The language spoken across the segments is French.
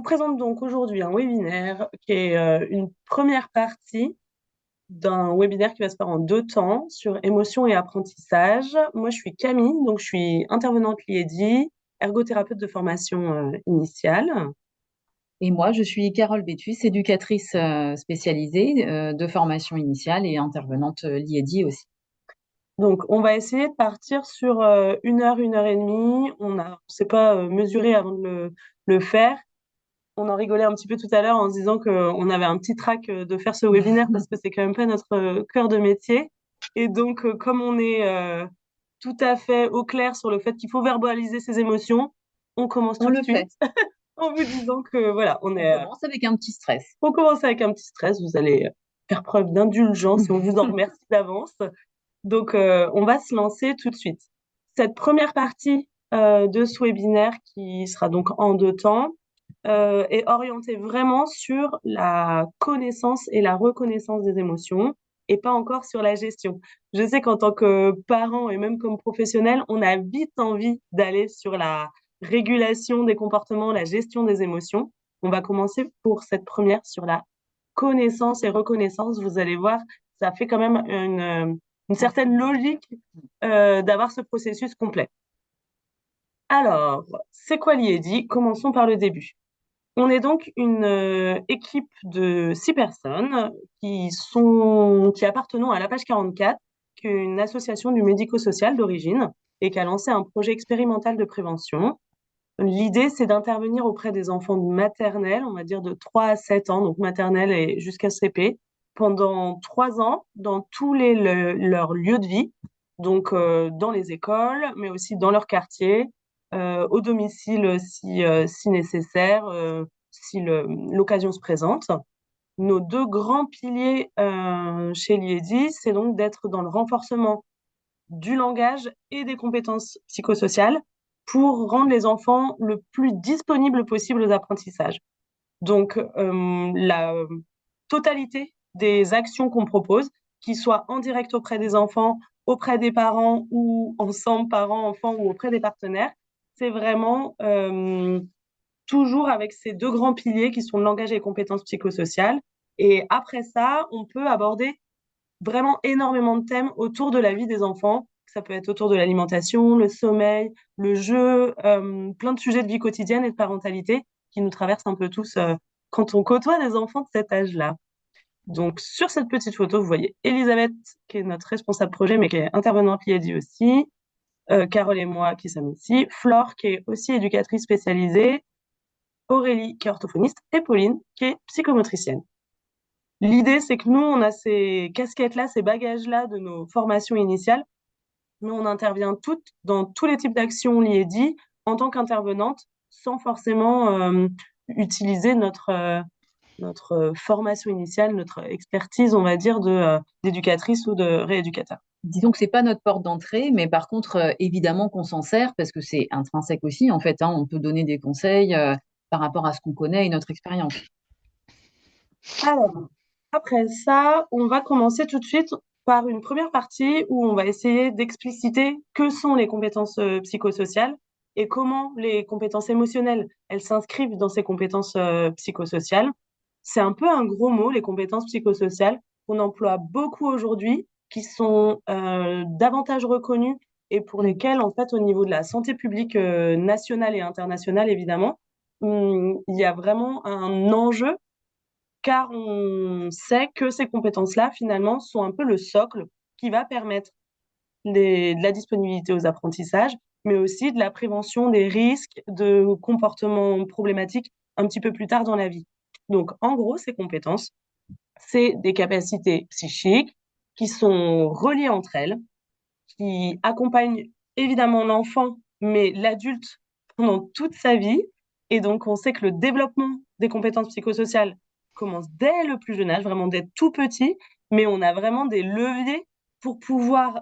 vous présente donc aujourd'hui un webinaire qui est une première partie d'un webinaire qui va se faire en deux temps sur émotion et apprentissage. Moi, je suis Camille, donc je suis intervenante liédi, ergothérapeute de formation initiale. Et moi, je suis Carole Bétus, éducatrice spécialisée de formation initiale et intervenante liédi aussi. Donc, on va essayer de partir sur une heure et demie. On s'est pas mesuré avant de le faire. On en rigolait un petit peu tout à l'heure en se disant qu'on avait un petit trac de faire ce webinaire parce que c'est quand même pas notre cœur de métier. Et donc, comme on est tout à fait au clair sur le fait qu'il faut verbaliser ses émotions, on commence On tout de le suite fait. en vous disant que voilà, On commence avec un petit stress. on commence avec un petit stress. Vous allez faire preuve d'indulgence et on vous en remercie d'avance. Donc, on va se lancer tout de suite. Cette première partie de ce webinaire, qui sera donc en deux temps, est orientée vraiment sur la connaissance et la reconnaissance des émotions et pas encore sur la gestion. Je sais qu'en tant que parent et même comme professionnel, on a vite envie d'aller sur la régulation des comportements, la gestion des émotions. On va commencer pour cette première sur la connaissance et reconnaissance. Vous allez voir, ça fait quand même une certaine logique d'avoir ce processus complet. Alors, c'est quoi l'IEDI? Commençons par le début. On est donc une équipe de 6 personnes qui appartenant à la page 44, qui est une association du médico-social d'origine et qui a lancé un projet expérimental de prévention. L'idée, c'est d'intervenir auprès des enfants de maternelle, on va dire de 3 à 7 ans, donc maternelle et jusqu'à CP, pendant 3 ans dans tous leurs lieux de vie, donc dans les écoles, mais aussi dans leur quartier, au domicile si nécessaire, si l'occasion se présente. Nos deux grands piliers chez l'IEDI, c'est donc d'être dans le renforcement du langage et des compétences psychosociales pour rendre les enfants le plus disponibles possible aux apprentissages. Donc, la totalité des actions qu'on propose, qu'ils soient en direct auprès des enfants, auprès des parents ou ensemble, parents, enfants ou auprès des partenaires, c'est vraiment toujours avec ces deux grands piliers qui sont le langage et les compétences psychosociales. Et après ça, on peut aborder vraiment énormément de thèmes autour de la vie des enfants. Ça peut être autour de l'alimentation, le sommeil, le jeu, plein de sujets de vie quotidienne et de parentalité qui nous traversent un peu tous quand on côtoie des enfants de cet âge-là. Donc, sur cette petite photo, vous voyez Elisabeth, qui est notre responsable projet, mais qui est intervenante l'IEDI aussi, Carole et moi qui sommes ici, Flore, qui est aussi éducatrice spécialisée, Aurélie, qui est orthophoniste, et Pauline, qui est psychomotricienne. L'idée, c'est que nous, on a ces casquettes-là, ces bagages-là de nos formations initiales, mais on intervient toutes dans tous les types d'actions liées en tant qu'intervenante, sans forcément utiliser notre formation initiale, notre expertise, on va dire, d'éducatrice ou de rééducateur. Disons que c'est pas notre porte d'entrée, mais par contre, évidemment qu'on s'en sert parce que c'est intrinsèque aussi. En fait, hein, on peut donner des conseils par rapport à ce qu'on connaît et notre expérience. Alors, après ça, on va commencer tout de suite par une première partie où on va essayer d'expliciter que sont les compétences psychosociales et comment les compétences émotionnelles, elles s'inscrivent dans ces compétences psychosociales. C'est un peu un gros mot, les compétences psychosociales, qu'on emploie beaucoup aujourd'hui, qui sont davantage reconnues et pour lesquelles, en fait, au niveau de la santé publique nationale et internationale, évidemment, il y a vraiment un enjeu car on sait que ces compétences-là, finalement, sont un peu le socle qui va permettre de la disponibilité aux apprentissages, mais aussi de la prévention des risques de comportements problématiques un petit peu plus tard dans la vie. Donc, en gros, ces compétences, c'est des capacités psychiques qui sont reliées entre elles, qui accompagnent évidemment l'enfant, mais l'adulte pendant toute sa vie. Et donc, on sait que le développement des compétences psychosociales commence dès le plus jeune âge, vraiment dès tout petit, mais on a vraiment des leviers pour pouvoir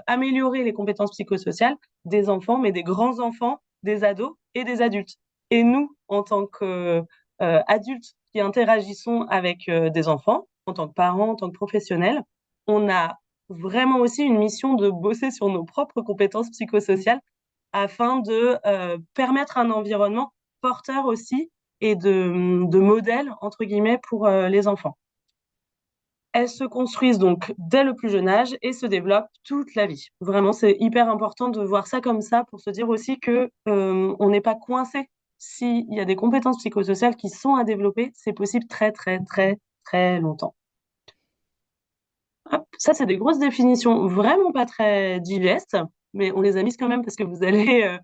améliorer les compétences psychosociales des enfants, mais des grands enfants, des ados et des adultes. Et nous, en tant qu'adultes qui interagissons avec des enfants, en tant que parents, en tant que professionnels, on a vraiment aussi une mission de bosser sur nos propres compétences psychosociales afin de permettre un environnement porteur aussi et de modèles, entre guillemets, pour les enfants. Elles se construisent donc dès le plus jeune âge et se développent toute la vie. Vraiment, c'est hyper important de voir ça comme ça pour se dire aussi que on n'est pas coincé. S'il y a des compétences psychosociales qui sont à développer, c'est possible très, très, très, très longtemps. Hop, ça, c'est des grosses définitions, vraiment pas très digestes, mais on les a mises quand même parce que vous allez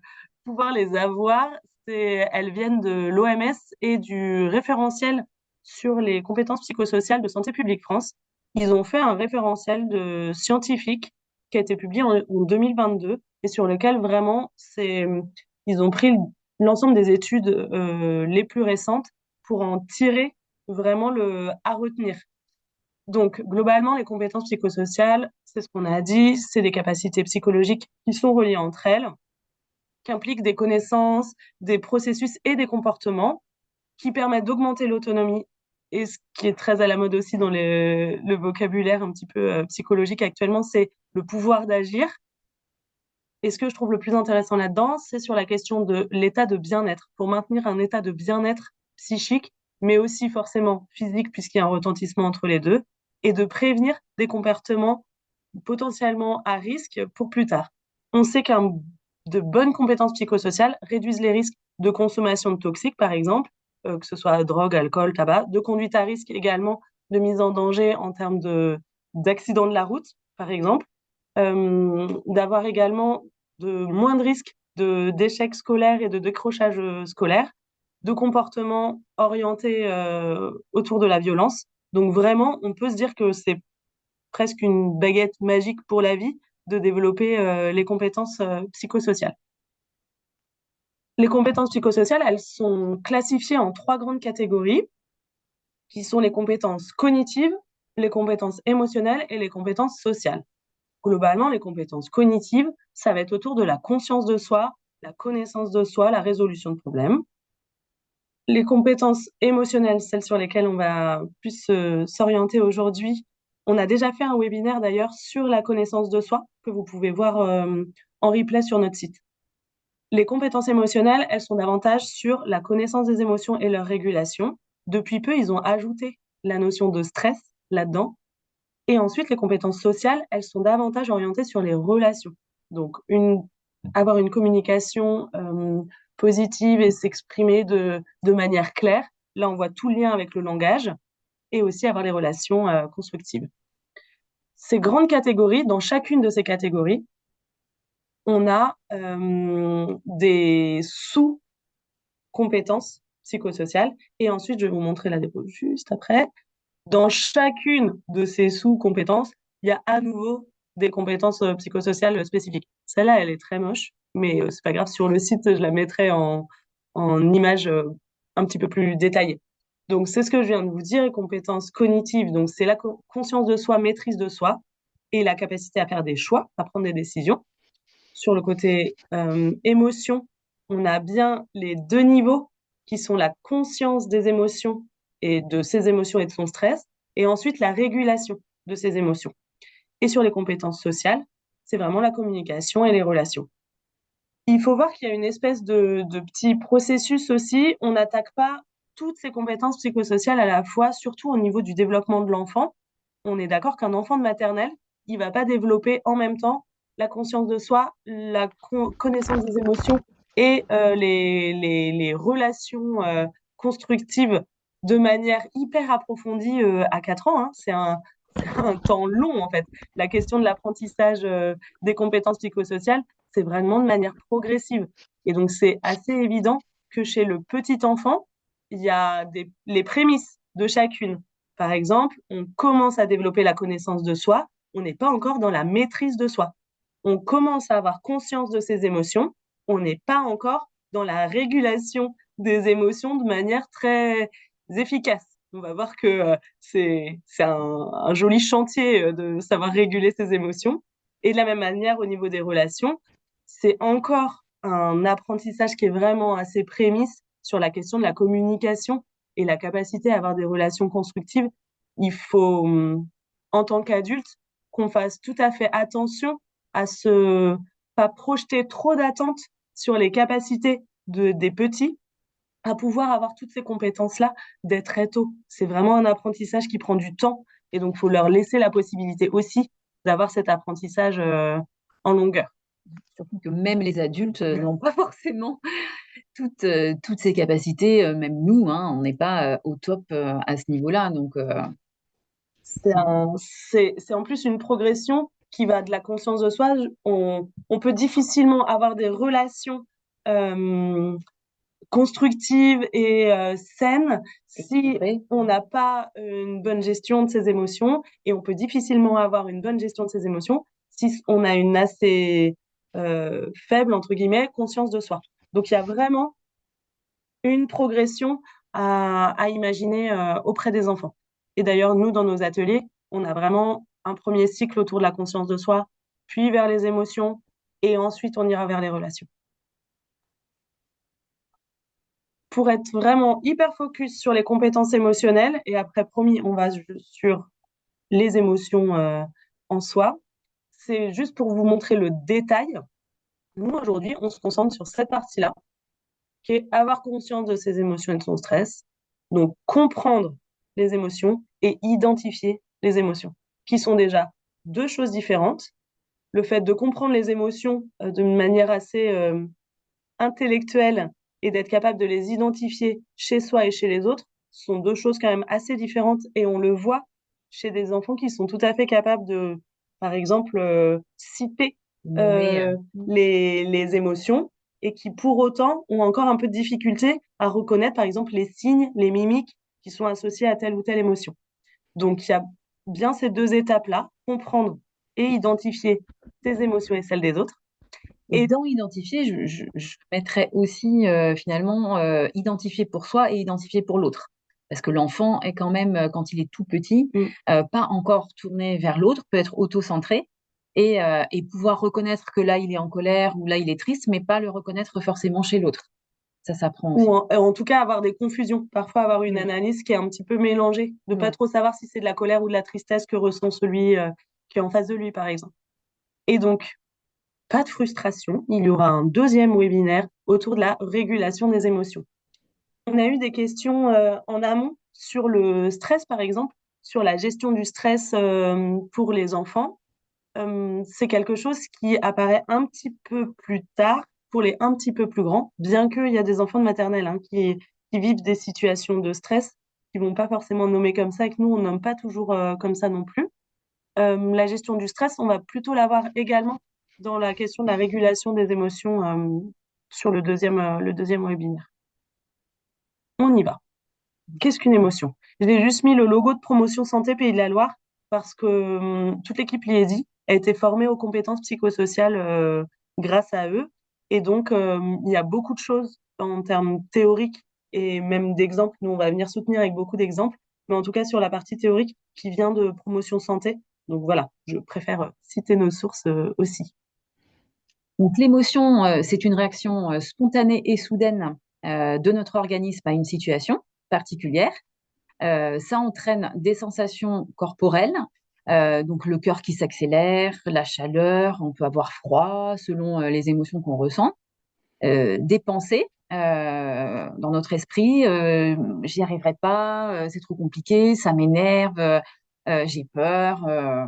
pouvoir les avoir. Elles viennent de l'OMS et du référentiel sur les compétences psychosociales de Santé publique France. Ils ont fait un référentiel scientifique qui a été publié en 2022 et sur lequel vraiment ils ont pris l'ensemble des études les plus récentes pour en tirer vraiment le à retenir. Donc, globalement, les compétences psychosociales, c'est ce qu'on a dit, c'est des capacités psychologiques qui sont reliées entre elles, qui impliquent des connaissances, des processus et des comportements qui permettent d'augmenter l'autonomie et ce qui est très à la mode aussi dans le vocabulaire un petit peu psychologique actuellement, c'est le pouvoir d'agir. Et ce que je trouve le plus intéressant là-dedans, c'est sur la question de l'état de bien-être. Pour maintenir un état de bien-être psychique, mais aussi forcément physique, puisqu'il y a un retentissement entre les deux, et de prévenir des comportements potentiellement à risque pour plus tard. On sait de bonnes compétences psychosociales réduisent les risques de consommation de toxiques, par exemple, que ce soit drogue, alcool, tabac, de conduite à risque également, de mise en danger en termes d'accidents de la route, par exemple, d'avoir également de moins de risques d'échecs scolaires et de décrochage scolaire, de comportements orientés autour de la violence. Donc vraiment, on peut se dire que c'est presque une baguette magique pour la vie de développer les compétences psychosociales. Les compétences psychosociales, elles sont classifiées en 3 grandes catégories, qui sont les compétences cognitives, les compétences émotionnelles et les compétences sociales. Globalement, les compétences cognitives, ça va être autour de la conscience de soi, la connaissance de soi, la résolution de problèmes. Les compétences émotionnelles, celles sur lesquelles on va plus s'orienter aujourd'hui, on a déjà fait un webinaire d'ailleurs sur la connaissance de soi que vous pouvez voir en replay sur notre site. Les compétences émotionnelles, elles sont davantage sur la connaissance des émotions et leur régulation. Depuis peu, ils ont ajouté la notion de stress là-dedans. Et ensuite, les compétences sociales, elles sont davantage orientées sur les relations. Donc, avoir une communication positive et s'exprimer de manière claire. Là, on voit tout le lien avec le langage et aussi avoir des relations constructives. Ces grandes catégories, dans chacune de ces catégories, on a des sous-compétences psychosociales. Et ensuite, je vais vous montrer la dépôt juste après. Dans chacune de ces sous-compétences, il y a à nouveau des compétences psychosociales spécifiques. Celle-là, elle est très moche, mais c'est pas grave. Sur le site, je la mettrai en image un petit peu plus détaillée. Donc, c'est ce que je viens de vous dire, les compétences cognitives. Donc, c'est la conscience de soi, maîtrise de soi et la capacité à faire des choix, à prendre des décisions. Sur le côté émotion, on a bien les 2 niveaux qui sont la conscience des émotions et de ses émotions et de son stress, et ensuite la régulation de ses émotions. Et sur les compétences sociales, c'est vraiment la communication et les relations. Il faut voir qu'il y a une espèce de petit processus aussi. On n'attaque pas toutes ces compétences psychosociales à la fois, surtout au niveau du développement de l'enfant. On est d'accord qu'un enfant de maternelle, il va pas développer en même temps la conscience de soi, la connaissance des émotions et les relations constructives de manière hyper approfondie à 4 ans. Hein. C'est un temps long, en fait. La question de l'apprentissage des compétences psychosociales, c'est vraiment de manière progressive. Et donc, c'est assez évident que chez le petit enfant, il y a les prémices de chacune. Par exemple, on commence à développer la connaissance de soi, on n'est pas encore dans la maîtrise de soi. On commence à avoir conscience de ses émotions, on n'est pas encore dans la régulation des émotions de manière très efficace. On va voir que c'est un joli chantier de savoir réguler ses émotions. Et de la même manière, au niveau des relations, c'est encore un apprentissage qui est vraiment assez prémisse sur la question de la communication et la capacité à avoir des relations constructives. Il faut, en tant qu'adulte, qu'on fasse tout à fait attention à se pas projeter trop d'attentes sur les capacités des petits à pouvoir avoir toutes ces compétences-là dès très tôt. C'est vraiment un apprentissage qui prend du temps et donc il faut leur laisser la possibilité aussi d'avoir cet apprentissage en longueur. Surtout que même les adultes n'ont pas forcément toutes ces capacités. Même nous, hein, on n'est pas au top à ce niveau-là. Donc, C'est en plus une progression qui va de la conscience de soi. On peut difficilement avoir des relations euh, constructive et saine si on n'a pas une bonne gestion de ses émotions et on peut difficilement avoir une bonne gestion de ses émotions si on a une assez faible, entre guillemets, conscience de soi. Donc il y a vraiment une progression à imaginer auprès des enfants. Et d'ailleurs, nous, dans nos ateliers, on a vraiment un premier cycle autour de la conscience de soi, puis vers les émotions, et ensuite on ira vers les relations. Pour être vraiment hyper focus sur les compétences émotionnelles. Et après, promis, on va sur les émotions en soi. C'est juste pour vous montrer le détail. Nous, aujourd'hui, on se concentre sur cette partie-là, qui est avoir conscience de ses émotions et de son stress. Donc, comprendre les émotions et identifier les émotions, qui sont déjà deux choses différentes. Le fait de comprendre les émotions d'une manière assez intellectuelle et d'être capable de les identifier chez soi et chez les autres sont deux choses quand même assez différentes et on le voit chez des enfants qui sont tout à fait capables de, par exemple, citer les émotions et qui pour autant ont encore un peu de difficulté à reconnaître, par exemple, les signes, les mimiques qui sont associés à telle ou telle émotion. Donc, il y a bien ces deux étapes-là, comprendre et identifier ses émotions et celles des autres. Et dans identifier, je mettrais aussi finalement identifier pour soi et identifier pour l'autre. Parce que l'enfant est quand même, quand il est tout petit, pas encore tourné vers l'autre, peut être auto-centré et pouvoir reconnaître que là, il est en colère ou là, il est triste, mais pas le reconnaître forcément chez l'autre. Ça s'apprend aussi. Ou en tout cas avoir des confusions, parfois avoir une analyse qui est un petit peu mélangée, de pas trop savoir si c'est de la colère ou de la tristesse que ressent celui qui est en face de lui, par exemple. Et donc, pas de frustration, il y aura un deuxième webinaire autour de la régulation des émotions. On a eu des questions en amont sur le stress, par exemple, sur la gestion du stress pour les enfants. C'est quelque chose qui apparaît un petit peu plus tard pour les un petit peu plus grands, bien qu'il y a des enfants de maternelle qui vivent des situations de stress qui vont pas forcément nommer comme ça et que nous, on nomme pas toujours comme ça non plus. La gestion du stress, on va plutôt l'avoir également dans la question de la régulation des émotions sur le deuxième webinaire. On y va. Qu'est-ce qu'une émotion? J'ai juste mis le logo de promotion santé Pays de la Loire parce que toute l'équipe Liesi a été formée aux compétences psychosociales grâce à eux. Et donc, il y a beaucoup de choses en termes théoriques et même d'exemples. Nous, on va venir soutenir avec beaucoup d'exemples, mais en tout cas sur la partie théorique qui vient de promotion santé. Donc voilà, je préfère citer nos sources aussi. Donc l'émotion, c'est une réaction spontanée et soudaine de notre organisme à une situation particulière. Ça entraîne des sensations corporelles, donc le cœur qui s'accélère, la chaleur, on peut avoir froid selon les émotions qu'on ressent, des pensées dans notre esprit, j'y arriverai pas, c'est trop compliqué, ça m'énerve, j'ai peur,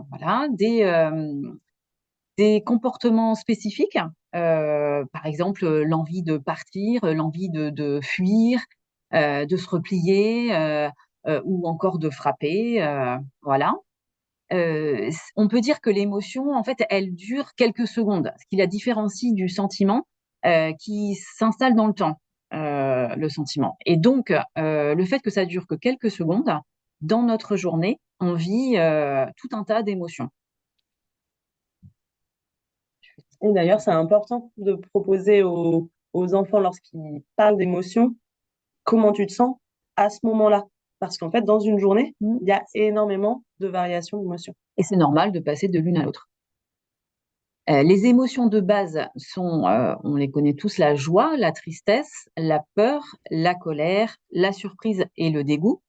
voilà, des comportements spécifiques, par exemple l'envie de partir, l'envie de fuir, de se replier ou encore de frapper, voilà. On peut dire que l'émotion, en fait, elle dure quelques secondes, ce qui la différencie du sentiment qui s'installe dans le temps, le sentiment. Et donc, le fait que ça dure que quelques secondes, dans notre journée, on vit tout un tas d'émotions. Et d'ailleurs, c'est important de proposer aux enfants, lorsqu'ils parlent d'émotions, comment tu te sens à ce moment-là. Parce qu'en fait, dans une journée, il y a énormément de variations d'émotions. Et c'est normal de passer de l'une à l'autre. Les émotions de base sont, on les connaît tous, la joie, la tristesse, la peur, la colère, la surprise et le dégoût.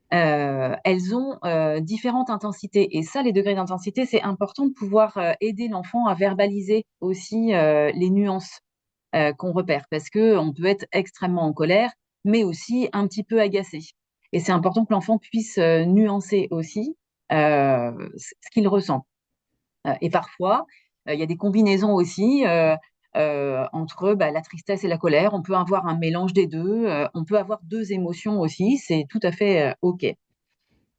Elles ont différentes intensités. Et ça, les degrés d'intensité, c'est important de pouvoir aider l'enfant à verbaliser aussi les nuances qu'on repère. Parce qu'on peut être extrêmement en colère mais aussi un petit peu agacé. Et c'est important que l'enfant puisse nuancer aussi ce qu'il ressent. Et parfois, il y a des combinaisons aussi entre la tristesse et la colère. On peut avoir un mélange des deux. On peut avoir deux émotions aussi. C'est tout à fait OK.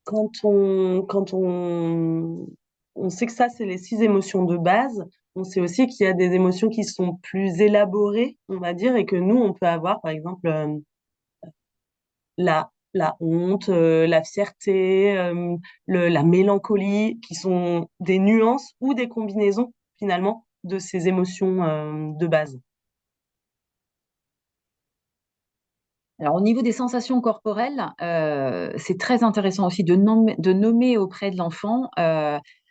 On sait que ça, c'est les 6 émotions de base. On sait aussi qu'il y a des émotions qui sont plus élaborées, on va dire, et que nous, on peut avoir, par exemple, la honte, la fierté, la mélancolie, qui sont des nuances ou des combinaisons, finalement, de ces émotions, de base. Alors, au niveau des sensations corporelles, c'est très intéressant aussi de nommer auprès de l'enfant,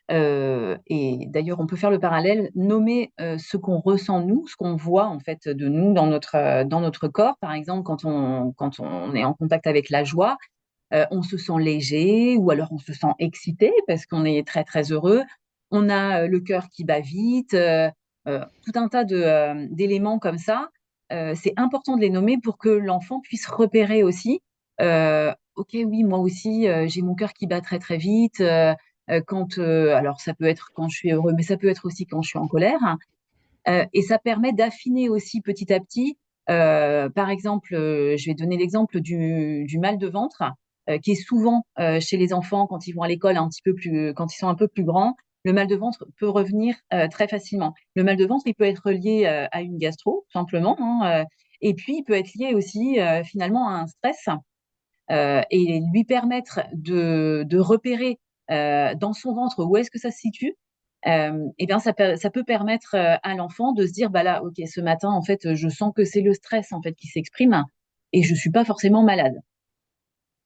et d'ailleurs, on peut faire le parallèle, nommer ce qu'on ressent nous, ce qu'on voit en fait de nous dans notre corps. Par exemple, quand on est en contact avec la joie, on se sent léger ou alors on se sent excité parce qu'on est très, très heureux. On a le cœur qui bat vite, tout un tas d'éléments comme ça. C'est important de les nommer pour que l'enfant puisse repérer aussi. Ok, oui, moi aussi, j'ai mon cœur qui bat très, très vite. Alors, ça peut être quand je suis heureux, mais ça peut être aussi quand je suis en colère. Et ça permet d'affiner aussi petit à petit. Par exemple, je vais donner l'exemple du mal de ventre, qui est souvent chez les enfants quand ils vont à l'école un petit peu plus, quand ils sont un peu plus grands. Le mal de ventre peut revenir très facilement. Le mal de ventre, il peut être lié à une gastro, simplement, hein, et puis il peut être lié aussi finalement à un stress et lui permettre de repérer dans son ventre où est-ce que ça se situe. Eh bien, ça peut permettre à l'enfant de se dire, bah là, ok, ce matin, en fait, je sens que c'est le stress en fait qui s'exprime et je suis pas forcément malade.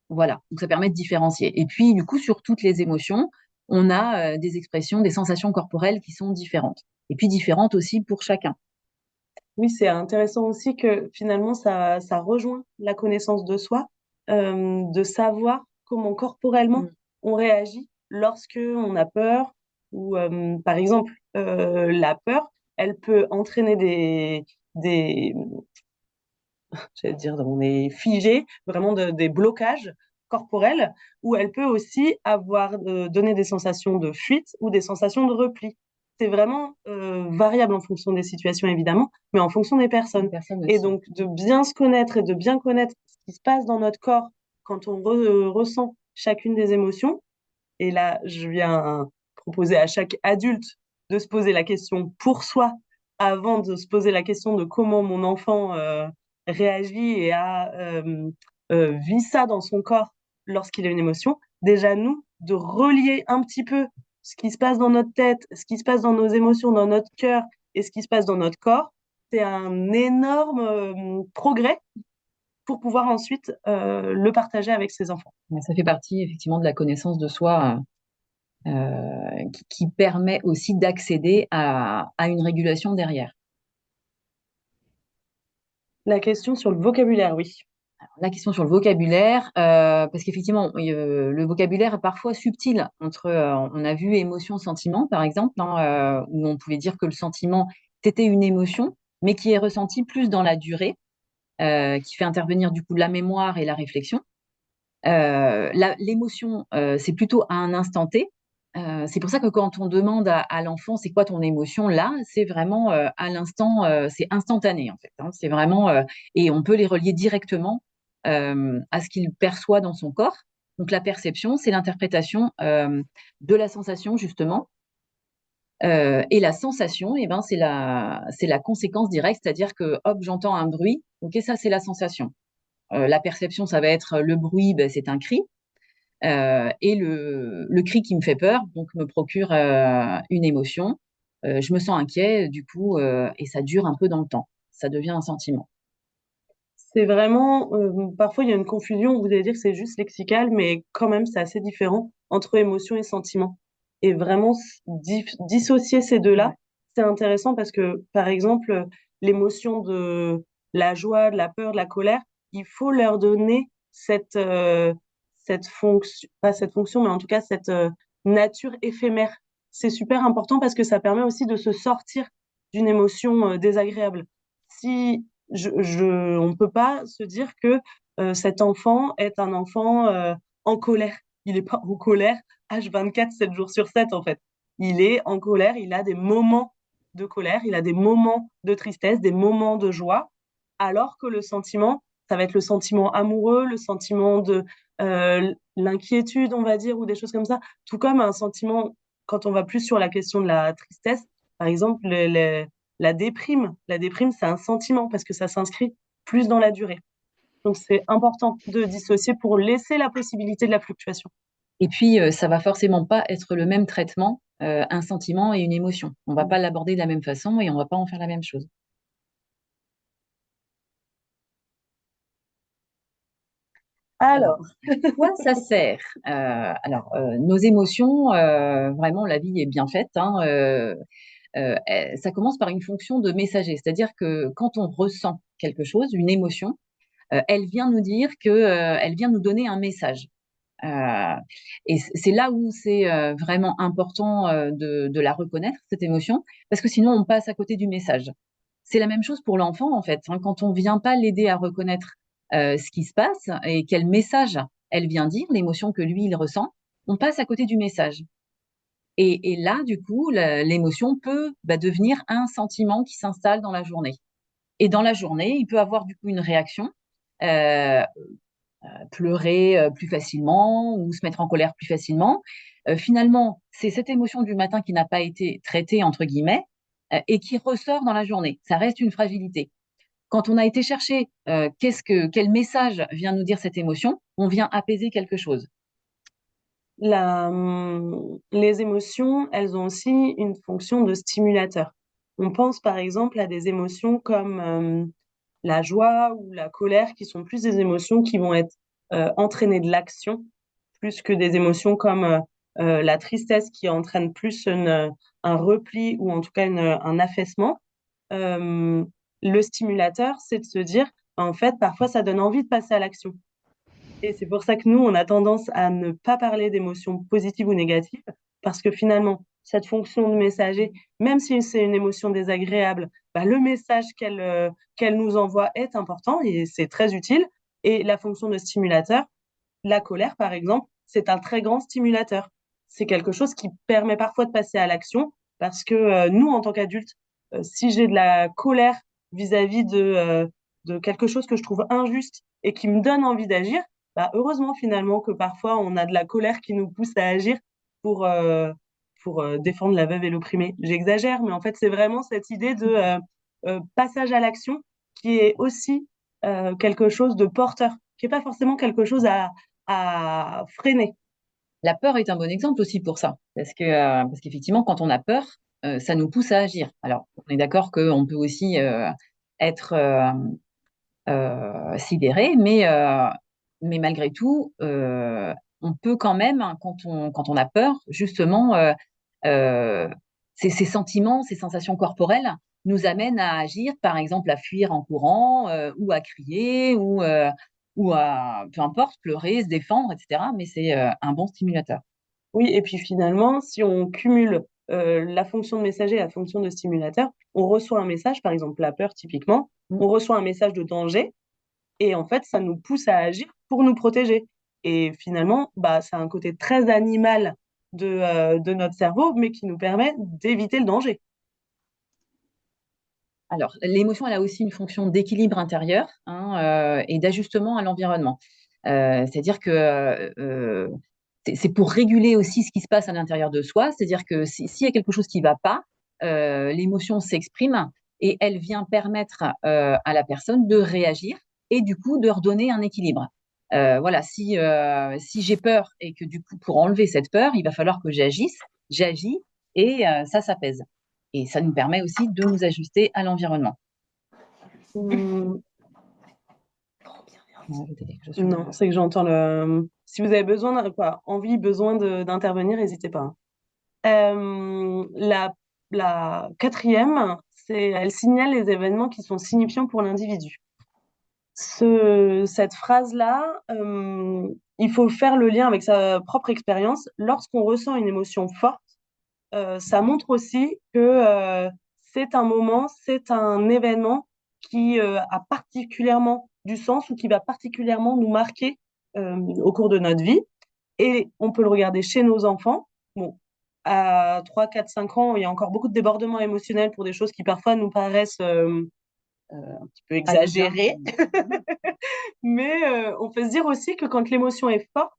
Voilà, donc ça permet de différencier. Et puis, du coup, sur toutes les émotions, on a des expressions, des sensations corporelles qui sont différentes. Et puis différentes aussi pour chacun. Oui, c'est intéressant aussi que finalement, ça rejoint la connaissance de soi, de savoir comment corporellement Mm. on réagit lorsque on a peur ou, par exemple, la peur, elle peut entraîner des, j'allais dire, on est figé, vraiment des blocages corporels, ou elle peut aussi avoir donner des sensations de fuite ou des sensations de repli. C'est vraiment variable en fonction des situations, évidemment, mais en fonction des Une personnes. personne Et aussi. donc, de bien se connaître et de bien connaître ce qui se passe dans notre corps quand on ressent chacune des émotions. Et là, je viens proposer à chaque adulte de se poser la question pour soi avant de se poser la question de comment mon enfant réagit et vit ça dans son corps lorsqu'il a une émotion. Déjà, nous, de relier un petit peu ce qui se passe dans notre tête, ce qui se passe dans nos émotions, dans notre cœur et ce qui se passe dans notre corps, c'est un énorme progrès pour pouvoir ensuite le partager avec ses enfants. Mais ça fait partie effectivement de la connaissance de soi qui permet aussi d'accéder à une régulation derrière. La question sur le vocabulaire, oui. La question sur le vocabulaire, parce qu'effectivement, le vocabulaire est parfois subtil entre, on a vu émotion, sentiment, par exemple, hein, où on pouvait dire que le sentiment, c'était une émotion, mais qui est ressentie plus dans la durée, qui fait intervenir du coup la mémoire et la réflexion. L'émotion, c'est plutôt à un instant T. C'est pour ça que quand on demande à l'enfant c'est quoi ton émotion, là, c'est vraiment à l'instant, c'est instantané en fait. Hein, c'est vraiment et on peut les relier directement à ce qu'il perçoit dans son corps. Donc la perception, c'est l'interprétation de la sensation justement. Et la sensation, eh ben, c'est la conséquence directe, c'est-à-dire que hop, j'entends un bruit, ok, ça c'est la sensation. La perception, ça va être le bruit, ben, c'est un cri. Et le cri qui me fait peur, donc me procure une émotion. Je me sens inquiet, du coup, et ça dure un peu dans le temps. Ça devient un sentiment. C'est vraiment, parfois il y a une confusion, vous allez dire que c'est juste lexical, mais quand même c'est assez différent entre émotion et sentiment. Et vraiment dissocier ces deux-là, Ouais. c'est intéressant parce que, par exemple, l'émotion de la joie, de la peur, de la colère, il faut leur donner cette fonction, pas cette fonction, mais en tout cas cette nature éphémère. C'est super important parce que ça permet aussi de se sortir d'une émotion désagréable. Si on ne peut pas se dire que cet enfant est un enfant en colère. Il n'est pas en colère H24, 7 jours sur 7, en fait. Il est en colère, il a des moments de colère, il a des moments de tristesse, des moments de joie, alors que le sentiment, ça va être le sentiment amoureux, le sentiment de l'inquiétude, on va dire, ou des choses comme ça. Tout comme un sentiment, quand on va plus sur la question de la tristesse, par exemple, la déprime, c'est un sentiment parce que ça s'inscrit plus dans la durée. Donc, c'est important de dissocier pour laisser la possibilité de la fluctuation. Et puis, ça va forcément pas être le même traitement, un sentiment et une émotion. On va pas l'aborder de la même façon et on va pas en faire la même chose. Alors, Alors, à quoi ça sert? Nos émotions, vraiment, la vie est bien faite, hein, ça commence par une fonction de messager. C'est-à-dire que quand on ressent quelque chose, une émotion, elle vient nous dire que, elle vient nous donner un message. Euh, et c'est là où c'est vraiment important de la reconnaître, cette émotion, parce que sinon on passe à côté du message. C'est la même chose pour l'enfant, en fait, hein, quand on vient pas l'aider à reconnaître ce qui se passe et quel message elle vient dire, l'émotion que lui, il ressent, on passe à côté du message. Et là, du coup, l'émotion peut devenir un sentiment qui s'installe dans la journée. Et dans la journée, il peut avoir du coup une réaction, euh, pleurer plus facilement ou se mettre en colère plus facilement. Finalement, c'est cette émotion du matin qui n'a pas été traitée, entre guillemets, et qui ressort dans la journée. Ça reste une fragilité. Quand on a été chercher quel message vient nous dire cette émotion, on vient apaiser quelque chose. les émotions, elles ont aussi une fonction de stimulateur. On pense par exemple à des émotions comme la joie ou la colère, qui sont plus des émotions qui vont être entraînées de l'action, plus que des émotions comme la tristesse qui entraîne plus un repli ou en tout cas un affaissement. Euh, le stimulateur, c'est de se dire, en fait, parfois ça donne envie de passer à l'action. Et c'est pour ça que nous, on a tendance à ne pas parler d'émotions positives ou négatives, parce que finalement, cette fonction de messager, même si c'est une émotion désagréable, bah, le message qu'elle nous envoie est important et c'est très utile. Et la fonction de stimulateur, la colère, par exemple, c'est un très grand stimulateur. C'est quelque chose qui permet parfois de passer à l'action, parce que nous, en tant qu'adultes, si j'ai de la colère vis-à-vis de quelque chose que je trouve injuste et qui me donne envie d'agir, bah, heureusement finalement que parfois on a de la colère qui nous pousse à agir pour, euh, pour défendre la veuve et l'opprimé. J'exagère, mais en fait, c'est vraiment cette idée de passage à l'action qui est aussi quelque chose de porteur, qui n'est pas forcément quelque chose à freiner. La peur est un bon exemple aussi pour ça, parce qu'effectivement, quand on a peur, ça nous pousse à agir. Alors, on est d'accord qu'on peut aussi être sidéré, mais malgré tout, on peut quand même, hein, quand on a peur, justement, euh, ces sentiments, ces sensations corporelles nous amènent à agir, par exemple à fuir en courant, ou à crier, ou à, peu importe, pleurer, se défendre, etc. Mais c'est un bon stimulateur. Oui, et puis finalement, si on cumule la fonction de messager et la fonction de stimulateur, on reçoit un message, par exemple la peur typiquement, on reçoit un message de danger, et en fait, ça nous pousse à agir pour nous protéger. Et finalement, bah, c'est un côté très animal de notre cerveau, mais qui nous permet d'éviter le danger. Alors, l'émotion, elle a aussi une fonction d'équilibre intérieur, hein, et d'ajustement à l'environnement. C'est-à-dire que c'est pour réguler aussi ce qui se passe à l'intérieur de soi. C'est-à-dire que s'il y a quelque chose qui ne va pas, l'émotion s'exprime et elle vient permettre à la personne de réagir et du coup de redonner un équilibre. Voilà, si j'ai peur et que du coup, pour enlever cette peur, il va falloir que j'agis et ça s'apaise. Et ça nous permet aussi de nous ajuster à l'environnement. Hum, On va ajouter quelque chose sur non, c'est que j'entends le. Si vous avez besoin, quoi, envie, besoin d'intervenir, n'hésitez pas. La quatrième, elle signale les événements qui sont signifiants pour l'individu. Cette phrase-là, il faut faire le lien avec sa propre expérience. Lorsqu'on ressent une émotion forte, ça montre aussi que c'est un moment, c'est un événement qui a particulièrement du sens ou qui va particulièrement nous marquer au cours de notre vie. Et on peut le regarder chez nos enfants. Bon, à 3, 4, 5 ans, il y a encore beaucoup de débordements émotionnels pour des choses qui parfois nous paraissent un petit peu exagérées. Mais on peut se dire aussi que quand l'émotion est forte,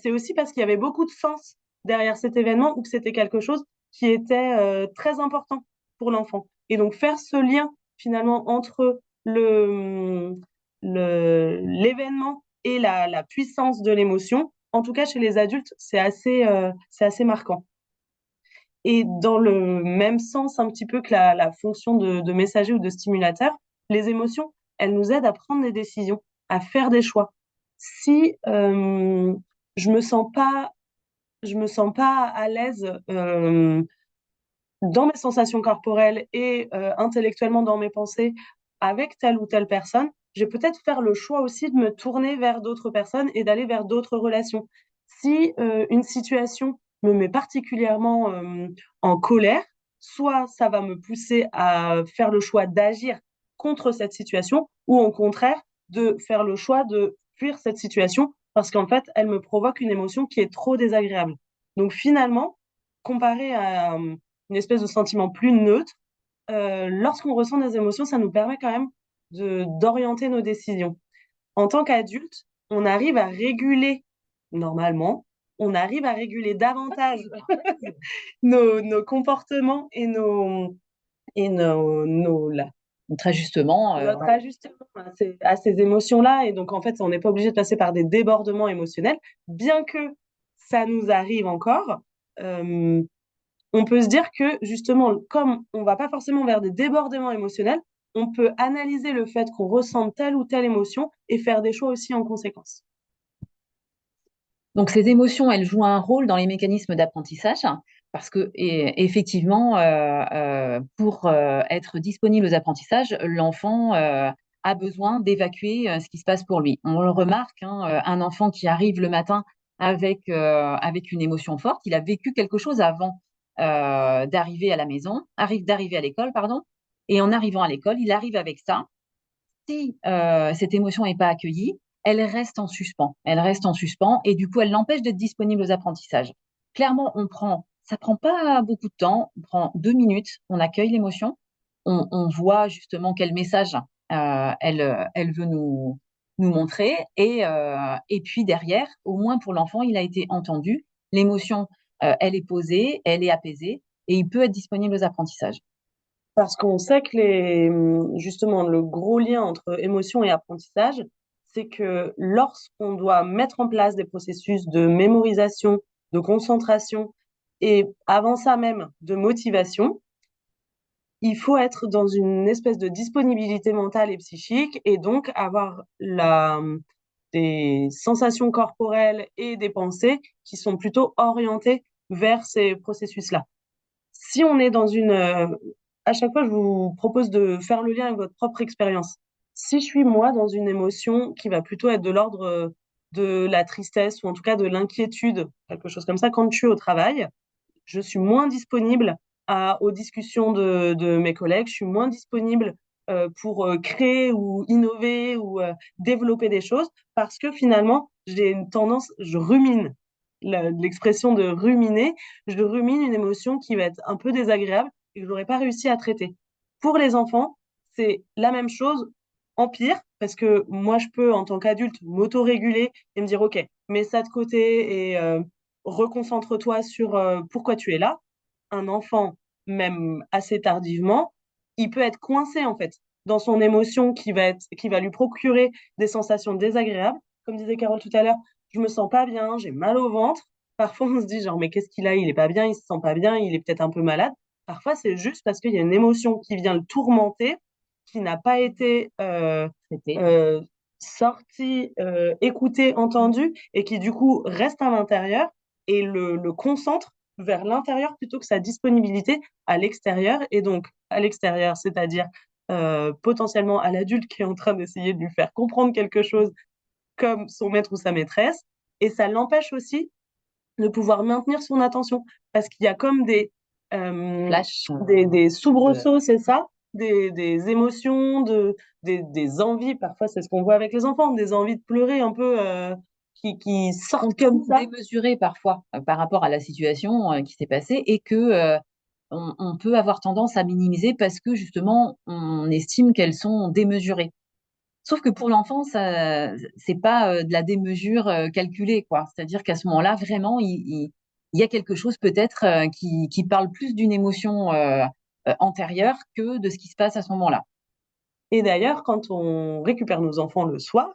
c'est aussi parce qu'il y avait beaucoup de sens derrière cet événement ou que c'était quelque chose qui était très important pour l'enfant. Et donc faire ce lien finalement entre l'événement et la puissance de l'émotion, en tout cas chez les adultes, c'est assez marquant. Et dans le même sens un petit peu que la fonction de messager ou de stimulateur, les émotions, elles nous aident à prendre des décisions, à faire des choix. Si je me sens pas, je me sens pas à l'aise dans mes sensations corporelles et intellectuellement dans mes pensées avec telle ou telle personne, je vais peut-être faire le choix aussi de me tourner vers d'autres personnes et d'aller vers d'autres relations. Si une situation me met particulièrement en colère, soit ça va me pousser à faire le choix d'agir contre cette situation, ou au contraire de faire le choix de fuir cette situation parce qu'en fait, elle me provoque une émotion qui est trop désagréable. Donc finalement, comparé à une espèce de sentiment plus neutre, lorsqu'on ressent des émotions, ça nous permet quand même d'orienter nos décisions. En tant qu'adulte, on arrive à réguler, normalement, on arrive à réguler davantage nos comportements et notre ajustement. notre ajustement à ces émotions-là. Et donc, en fait, on n'est pas obligé de passer par des débordements émotionnels, bien que ça nous arrive encore. Euh, on peut se dire que justement, comme on va pas forcément vers des débordements émotionnels, on peut analyser le fait qu'on ressente telle ou telle émotion et faire des choix aussi en conséquence. Donc, ces émotions, elles jouent un rôle dans les mécanismes d'apprentissage parce que, effectivement, pour être disponible aux apprentissages, l'enfant a besoin d'évacuer ce qui se passe pour lui. On le remarque, hein, un enfant qui arrive le matin avec une émotion forte, il a vécu quelque chose avant d'arriver à la maison, d'arriver à l'école, pardon, et en arrivant à l'école, il arrive avec ça. Si cette émotion n'est pas accueillie, elle reste en suspens. Elle reste en suspens et du coup, elle l'empêche d'être disponible aux apprentissages. Clairement, ça prend pas beaucoup de temps. On prend 2 minutes, on accueille l'émotion, on voit justement quel message elle veut nous montrer et puis derrière, au moins pour l'enfant, il a été entendu. L'émotion, elle est posée, elle est apaisée et il peut être disponible aux apprentissages. Parce qu'on sait que justement, le gros lien entre émotion et apprentissage, c'est que lorsqu'on doit mettre en place des processus de mémorisation, de concentration et avant ça même de motivation, il faut être dans une espèce de disponibilité mentale et psychique et donc avoir des sensations corporelles et des pensées qui sont plutôt orientées vers ces processus-là. Si on est dans à chaque fois, je vous propose de faire le lien avec votre propre expérience. Si je suis moi dans une émotion qui va plutôt être de l'ordre de la tristesse ou en tout cas de l'inquiétude, quelque chose comme ça, quand je suis au travail, je suis moins disponible aux discussions de mes collègues, je suis moins disponible pour créer ou innover ou développer des choses parce que finalement, j'ai une tendance, je rumine. L'expression de ruminer, je rumine une émotion qui va être un peu désagréable et que je n'aurais pas réussi à traiter. Pour les enfants, c'est la même chose en pire parce que moi, je peux, en tant qu'adulte, m'auto-réguler et me dire, OK, mets ça de côté et reconcentre-toi sur pourquoi tu es là. Un enfant, même assez tardivement, il peut être coincé en fait dans son émotion qui va lui procurer des sensations désagréables. Comme disait Carole tout à l'heure, je me sens pas bien, j'ai mal au ventre. Parfois, on se dit genre, mais qu'est-ce qu'il a? Il est pas bien, il se sent pas bien, il est peut-être un peu malade. Parfois, c'est juste parce qu'il y a une émotion qui vient le tourmenter, qui n'a pas été euh, sortie, écoutée, entendue, et qui du coup reste à l'intérieur et le concentre vers l'intérieur plutôt que sa disponibilité à l'extérieur. Et donc, à l'extérieur, c'est-à-dire potentiellement à l'adulte qui est en train d'essayer de lui faire comprendre quelque chose comme son maître ou sa maîtresse. Et ça l'empêche aussi de pouvoir maintenir son attention parce qu'il y a comme Flash. des soubresauts, c'est ça, des émotions, des envies. Parfois, c'est ce qu'on voit avec les enfants, des envies de pleurer un peu qui On sortent comme trouve ça. démesuré parfois par rapport à la situation qui s'est passée et que on peut avoir tendance à minimiser parce que justement on estime qu'elles sont démesurées. Sauf que pour l'enfant, ça, c'est pas de la démesure calculée, quoi. C'est-à-dire qu'à ce moment-là, vraiment, il y a quelque chose peut-être qui parle plus d'une émotion antérieure que de ce qui se passe à ce moment-là. Et d'ailleurs, quand on récupère nos enfants le soir,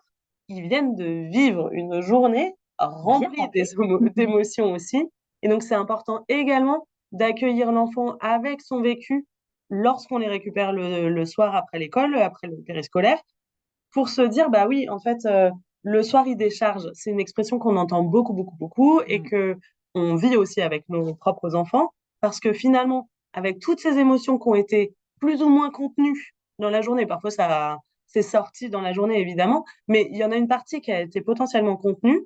ils viennent de vivre une journée Bien remplie rempli. d'émotions aussi. Et donc, c'est important également d'accueillir l'enfant avec son vécu lorsqu'on les récupère le soir après l'école, après le périscolaire, pour se dire, bah oui, en fait, le soir, il décharge. C'est une expression qu'on entend beaucoup, beaucoup, beaucoup et Mm. que on vit aussi avec nos propres enfants parce que finalement, avec toutes ces émotions qui ont été plus ou moins contenues dans la journée, parfois ça c'est sorti dans la journée évidemment, mais il y en a une partie qui a été potentiellement contenue.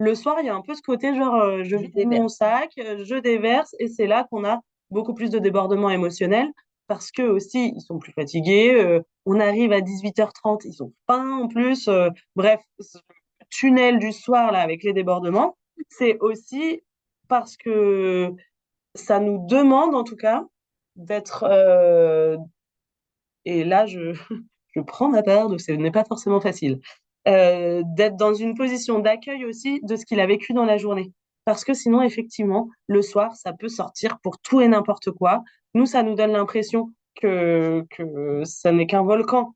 Le soir, il y a un peu ce côté genre je Je vide mon déverse. sac, je déverse et c'est là qu'on a beaucoup plus de débordements émotionnels parce que aussi ils sont plus fatigués, on arrive à 18h30, ils ont faim en plus. Bref, ce tunnel du soir là avec les débordements, c'est aussi parce que ça nous demande en tout cas d'être et là je prends ma part, donc ce n'est pas forcément facile, d'être dans une position d'accueil aussi de ce qu'il a vécu dans la journée. Parce que sinon, effectivement, le soir, ça peut sortir pour tout et n'importe quoi. Nous, ça nous donne l'impression que ça n'est qu'un volcan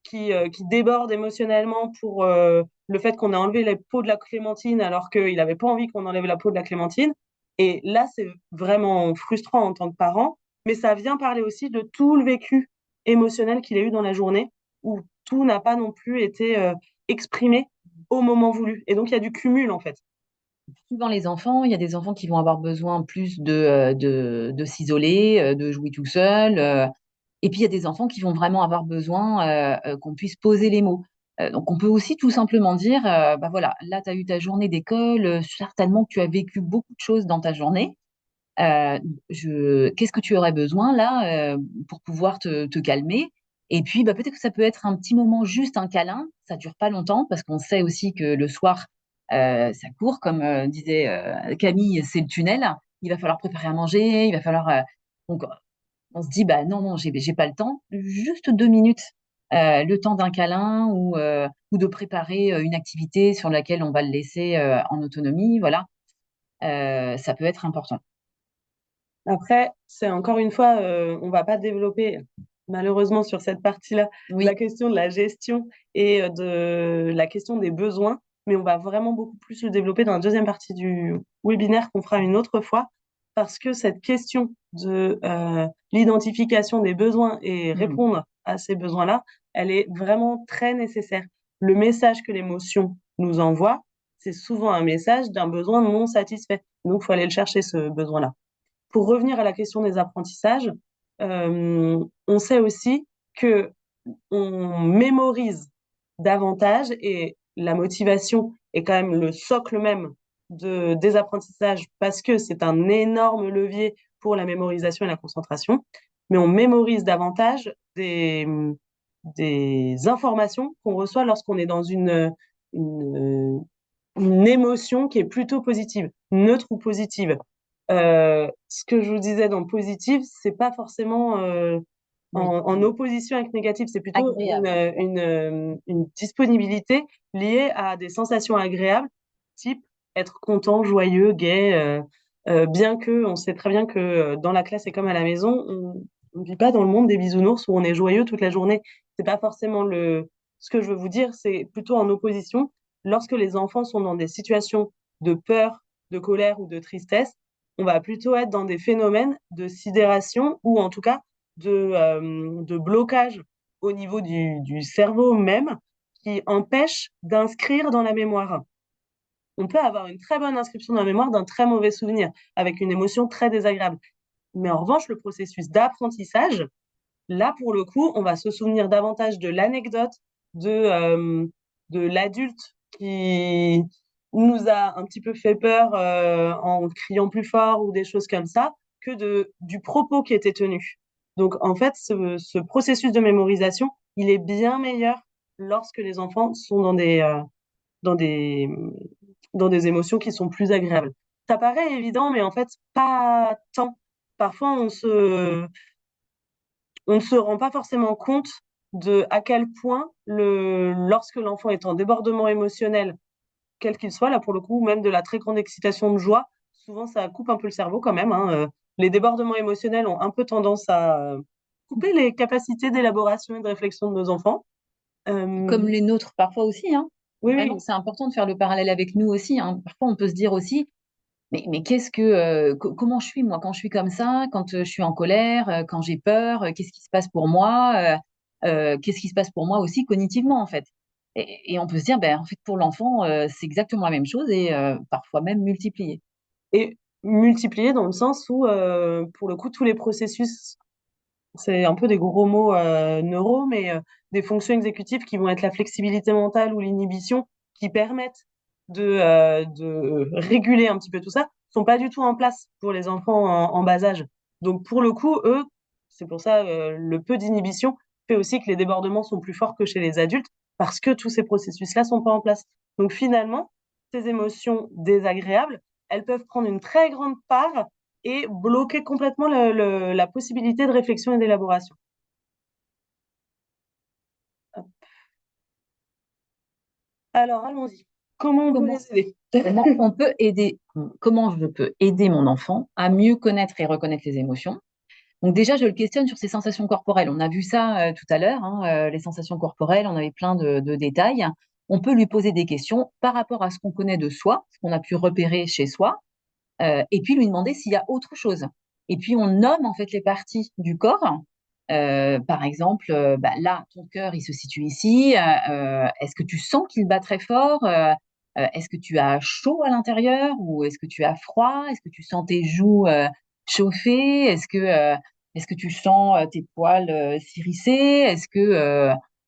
qui déborde émotionnellement pour le fait qu'on a enlevé la peau de la clémentine alors qu'il n'avait pas envie qu'on enlève la peau de la clémentine. Et là, c'est vraiment frustrant en tant que parent, mais ça vient parler aussi de tout le vécu émotionnel qu'il a eu dans la journée, où tout n'a pas non plus été exprimé au moment voulu. Et donc, il y a du cumul, en fait. Suivant les enfants, il y a des enfants qui vont avoir besoin plus de s'isoler, de jouer tout seul. Et puis, il y a des enfants qui vont vraiment avoir besoin qu'on puisse poser les mots. Donc, on peut aussi tout simplement dire, bah voilà, là, tu as eu ta journée d'école, certainement que tu as vécu beaucoup de choses dans ta journée. Euh, qu'est-ce que tu aurais besoin là pour pouvoir te calmer? Et puis, bah, peut-être que ça peut être un petit moment, juste un câlin. Ça dure pas longtemps parce qu'on sait aussi que le soir, ça court, comme disait Camille, c'est le tunnel. Il va falloir préparer à manger, il va falloir. Donc, on se dit, bah non, non, j'ai pas le temps. Juste 2 minutes, le temps d'un câlin ou de préparer une activité sur laquelle on va le laisser en autonomie. Voilà. Ça peut être important. Après, c'est encore une fois, on va pas développer malheureusement sur cette partie-là la Oui. question de la gestion et de la question des besoins, mais on va vraiment beaucoup plus le développer dans la deuxième partie du webinaire qu'on fera une autre fois, parce que cette question de l'identification des besoins et Hmm. répondre à ces besoins-là, elle est vraiment très nécessaire. Le message que l'émotion nous envoie, c'est souvent un message d'un besoin non satisfait. Donc, il faut aller le chercher, ce besoin-là. Pour revenir à la question des apprentissages, on sait aussi que on mémorise davantage et la motivation est quand même le socle même des apprentissages parce que c'est un énorme levier pour la mémorisation et la concentration. Mais on mémorise davantage des informations qu'on reçoit lorsqu'on est dans une, une émotion qui est plutôt positive, neutre ou positive. Ce que je vous disais dans positif, c'est pas forcément Oui. en opposition avec négatif, c'est plutôt Agréable. une disponibilité liée à des sensations agréables, type être content, joyeux, gai, bien que on sait très bien que dans la classe et comme à la maison, on ne vit pas dans le monde des bisounours où on est joyeux toute la journée. C'est pas forcément ce que je veux vous dire, c'est plutôt en opposition. Lorsque les enfants sont dans des situations de peur, de colère ou de tristesse, on va plutôt être dans des phénomènes de sidération ou en tout cas de blocage au niveau du cerveau même qui empêche d'inscrire dans la mémoire. On peut avoir une très bonne inscription dans la mémoire d'un très mauvais souvenir avec une émotion très désagréable. Mais en revanche, le processus d'apprentissage, là, pour le coup, on va se souvenir davantage de l'anecdote de l'adulte qui nous a un petit peu fait peur en criant plus fort ou des choses comme ça, que du propos qui était tenu. Donc, en fait, ce processus de mémorisation, il est bien meilleur lorsque les enfants sont dans des, dans des émotions qui sont plus agréables. Ça paraît évident, mais en fait, pas tant. Parfois, on ne se rend pas forcément compte de à quel point lorsque l'enfant est en débordement émotionnel, quel qu'il soit, là pour le coup, ou même de la très grande excitation de joie, souvent ça coupe un peu le cerveau quand même, hein. Les débordements émotionnels ont un peu tendance à couper les capacités d'élaboration et de réflexion de nos enfants. Comme Euh, les nôtres parfois aussi, hein. oui, oui. Vraiment, c'est important de faire le parallèle avec nous aussi, hein. Parfois, on peut se dire aussi, mais comment je suis moi quand je suis comme ça, quand je suis en colère, quand j'ai peur, qu'est-ce qui se passe pour moi, qu'est-ce qui se passe pour moi aussi cognitivement en fait. Et on peut se dire, ben en fait pour l'enfant, c'est exactement la même chose et parfois même multiplié. Et multiplier dans le sens où, pour le coup, tous les processus, c'est un peu des gros mots neuro, mais des fonctions exécutives qui vont être la flexibilité mentale ou l'inhibition, qui permettent de réguler un petit peu tout ça, sont pas du tout en place pour les enfants en bas âge. Donc pour le coup, eux, c'est pour ça le peu d'inhibition fait aussi que les débordements sont plus forts que chez les adultes, parce que tous ces processus-là sont pas en place. Donc finalement, ces émotions désagréables, elles peuvent prendre une très grande part et bloquer complètement la possibilité de réflexion et d'élaboration. Alors, allons-y. Comment on peut Comment, les aider? comment je peux aider mon enfant à mieux connaître et reconnaître les émotions? Donc déjà, je le questionne sur ses sensations corporelles. On a vu ça tout à l'heure, hein, les sensations corporelles, on avait plein de détails. On peut lui poser des questions par rapport à ce qu'on connaît de soi, ce qu'on a pu repérer chez soi, et puis lui demander s'il y a autre chose. Et puis on nomme en fait les parties du corps. Par exemple, bah, là, ton cœur, il se situe ici. Est-ce que tu sens qu'il bat très fort? Est-ce que tu as chaud à l'intérieur ou est-ce que tu as froid? Est-ce que tu sens tes joues chauffées? Est-ce que tu sens tes poils s'hérisser?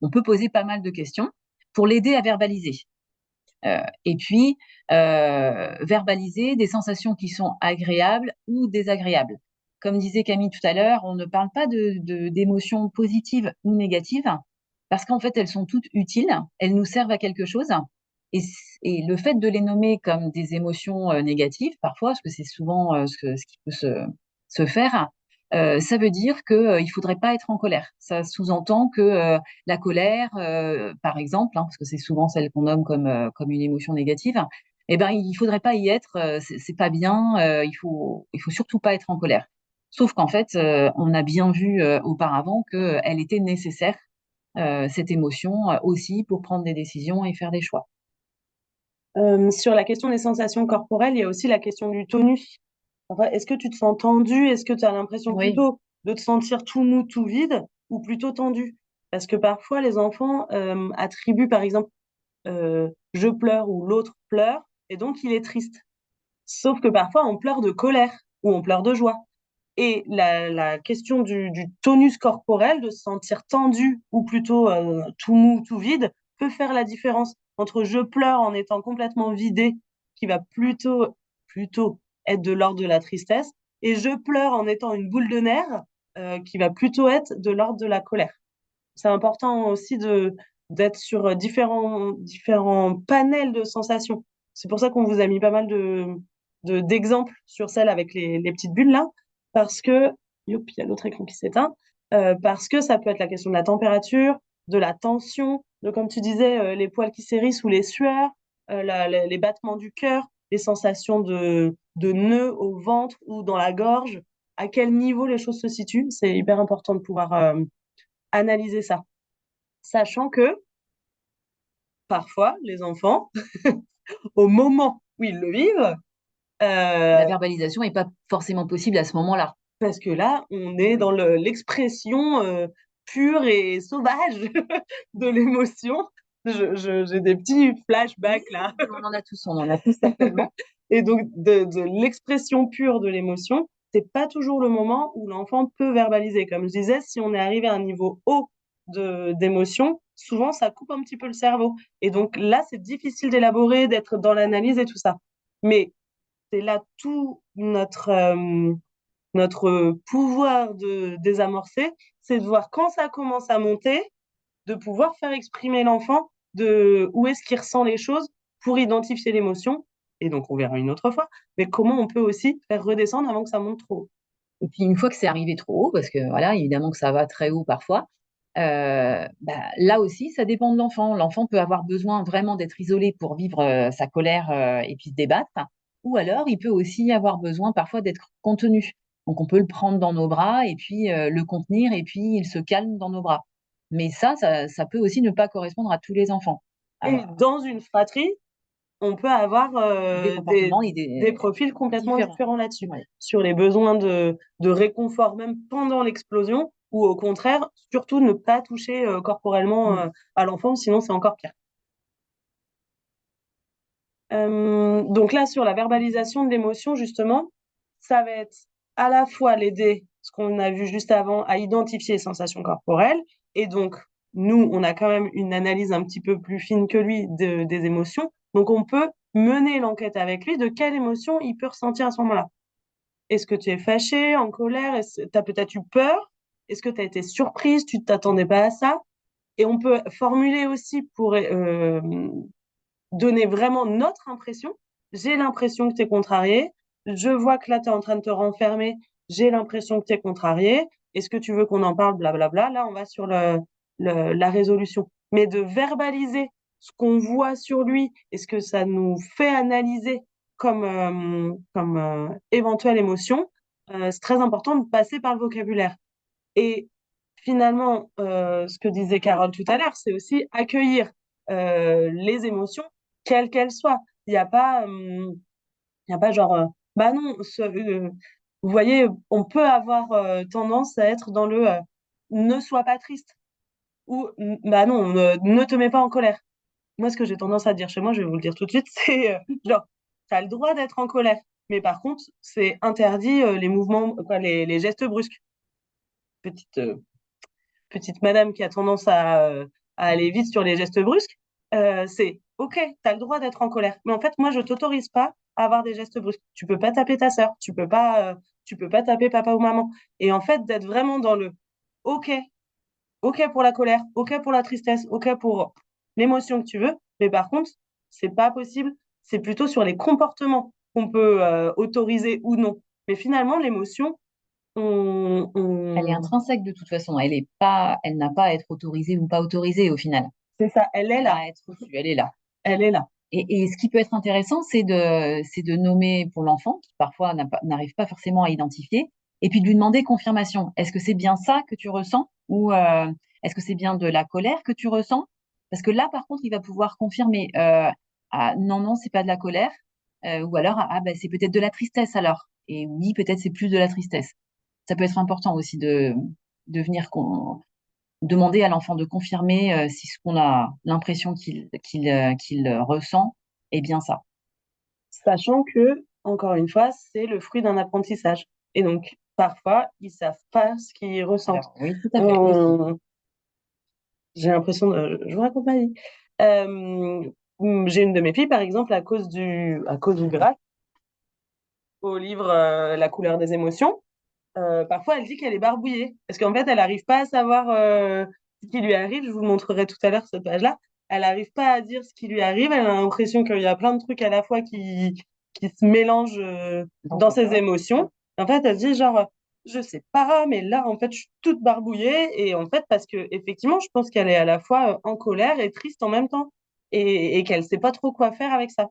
On peut poser pas mal de questions pour l'aider à verbaliser. Et puis, verbaliser des sensations qui sont agréables ou désagréables. Comme disait Camille tout à l'heure, on ne parle pas d'émotions positives ou négatives, parce qu'en fait, elles sont toutes utiles, elles nous servent à quelque chose. Et, et le fait de les nommer comme des émotions négatives, parfois, parce que c'est souvent ce qui peut se faire, ça veut dire qu'il ne faudrait pas être en colère. Ça sous-entend que la colère, par exemple, hein, parce que c'est souvent celle qu'on nomme comme une émotion négative, eh ben, il faudrait pas y être, c'est pas bien, il faut surtout pas être en colère. Sauf qu'en fait, on a bien vu auparavant qu'elle était nécessaire, cette émotion aussi pour prendre des décisions et faire des choix. Sur la question des sensations corporelles, il y a aussi la question du tonus. Enfin, est-ce que tu te sens tendu? Est-ce que tu as l'impression Oui, plutôt de te sentir tout mou, tout vide, ou plutôt tendu? Parce que parfois, les enfants attribuent, par exemple, je pleure ou l'autre pleure, et donc il est triste. Sauf que parfois, on pleure de colère ou on pleure de joie. Et la question du tonus corporel, de se sentir tendu ou plutôt tout mou, tout vide, peut faire la différence entre je pleure en étant complètement vidé, qui va plutôt être de l'ordre de la tristesse, et je pleure en étant une boule de nerfs, qui va plutôt être de l'ordre de la colère. C'est important aussi d'être sur différents panels de sensations. C'est pour ça qu'on vous a mis pas mal d'exemples sur celle avec les petites bulles là, parce que, youp, il y a l'autre écran qui s'éteint, parce que ça peut être la question de la température, de la tension, de, comme tu disais, les poils qui s'hérissent ou les sueurs, les battements du cœur, les sensations de nœuds au ventre ou dans la gorge, à quel niveau les choses se situent. C'est hyper important de pouvoir analyser ça, sachant que parfois, les enfants, au moment où ils le vivent, la euh, verbalisation n'est pas forcément possible à ce moment-là. parce que là, on est Oui. dans l'expression pure et sauvage de l'émotion. J'ai des petits Oui, flashbacks là. on en a tous certainement. Et donc, de l'expression pure de l'émotion, c'est pas toujours le moment où l'enfant peut verbaliser. Comme je disais, si on est arrivé à un niveau haut d'émotion, souvent ça coupe un petit peu le cerveau. Et donc là, c'est difficile d'élaborer, d'être dans l'analyse et tout ça. Mais c'est là tout notre pouvoir de désamorcer, c'est de voir quand ça commence à monter, de pouvoir faire exprimer l'enfant de où est-ce qu'il ressent les choses pour identifier l'émotion. Et donc, on verra une autre fois. Mais comment on peut aussi faire redescendre avant que ça monte trop haut. Et puis une fois que c'est arrivé trop haut, parce que voilà, évidemment que ça va très haut parfois, là aussi, ça dépend de l'enfant. L'enfant peut avoir besoin vraiment d'être isolé pour vivre sa colère et puis se débattre, ou alors il peut aussi avoir besoin parfois d'être contenu. Donc on peut le prendre dans nos bras et puis le contenir et puis il se calme dans nos bras. Mais ça peut aussi ne pas correspondre à tous les enfants. Et dans une fratrie, on peut avoir Des comportements et des profils complètement différents. différents là-dessus, Ouais. sur les besoins de réconfort même pendant l'explosion, ou au contraire, surtout ne pas toucher corporellement Mm. à l'enfant, sinon c'est encore pire. Donc là, sur la verbalisation de l'émotion, justement, ça va être à la fois l'aider, ce qu'on a vu juste avant, à identifier les sensations corporelles. Et donc, nous, on a quand même une analyse un petit peu plus fine que lui des émotions. Donc, on peut mener l'enquête avec lui de quelle émotion il peut ressentir à ce moment-là. Est-ce que tu es fâché, en colère? Est-ce que tu as peut-être eu peur? Est-ce que tu as été surprise? Tu ne t'attendais pas à ça? Et on peut formuler aussi pour donner vraiment notre impression. J'ai l'impression que tu es contrarié. Je vois que là, tu es en train de te renfermer. J'ai l'impression que tu es contrarié. Est-ce que tu veux qu'on en parle? Blablabla. Là, on va sur la résolution. Mais de verbaliser ce qu'on voit sur lui et ce que ça nous fait analyser comme éventuelle émotion, c'est très important de passer par le vocabulaire. Et finalement, ce que disait Carole tout à l'heure, c'est aussi accueillir les émotions, quelles qu'elles soient. Il y a pas genre, bah non, vous voyez, on peut avoir tendance à être dans le ne sois pas triste ou bah non, ne te mets pas en colère. Moi, ce que j'ai tendance à dire chez moi, je vais vous le dire tout de suite, c'est genre, tu as le droit d'être en colère, mais par contre, c'est interdit les mouvements, quoi, les gestes brusques. Petite petite madame qui a tendance à aller vite sur les gestes brusques, c'est OK, tu as le droit d'être en colère. Mais en fait, moi, je t'autorise pas à avoir des gestes brusques. Tu peux pas taper ta sœur, tu peux pas taper papa ou maman. Et en fait, d'être vraiment dans le OK, OK pour la colère, OK pour la tristesse, OK pour l'émotion que tu veux. Mais par contre, c'est pas possible. C'est plutôt sur les comportements qu'on peut autoriser ou non. Mais finalement, l'émotion, on, Elle est on... intrinsèque de toute façon. Elle n'a pas à être autorisée ou pas autorisée au final. c'est ça, elle est Elle a là. à être reçue, elle est là. Elle est là. Et ce qui peut être intéressant, c'est de nommer pour l'enfant, qui parfois n'arrive pas forcément à identifier, et puis de lui demander confirmation. Est-ce que c'est bien ça que tu ressens? Ou est-ce que c'est bien de la colère que tu ressens? Parce que là, par contre, il va pouvoir confirmer ah, non, non, c'est pas de la colère. Ou alors, ah, ben, c'est peut-être de la tristesse alors. Et oui, peut-être c'est plus de la tristesse. Ça peut être important aussi de venir demander à l'enfant de confirmer si ce qu'on a l'impression qu'il ressent est bien ça. Sachant que, encore une fois, c'est le fruit d'un apprentissage. Et donc, parfois, ils savent pas ce qu'ils ressentent. Alors, oui, tout à fait, aussi. On- J'ai l'impression de... Je vous raconte ma vie. Euh, j'ai une de mes filles, par exemple, à cause du graphe, au livre La couleur des émotions, parfois elle dit qu'elle est barbouillée. Parce qu'en fait, elle n'arrive pas à savoir ce qui lui arrive. Je vous montrerai tout à l'heure cette page-là. Elle n'arrive pas à dire ce qui lui arrive. Elle a l'impression qu'il y a plein de trucs à la fois qui se mélangent Dans dans son ses corps. émotions. En fait, elle se dit genre, je sais pas, mais là, en fait, je suis toute barbouillée. Et en fait, parce que effectivement, je pense qu'elle est à la fois en colère et triste en même temps. Et qu'elle sait pas trop quoi faire avec ça.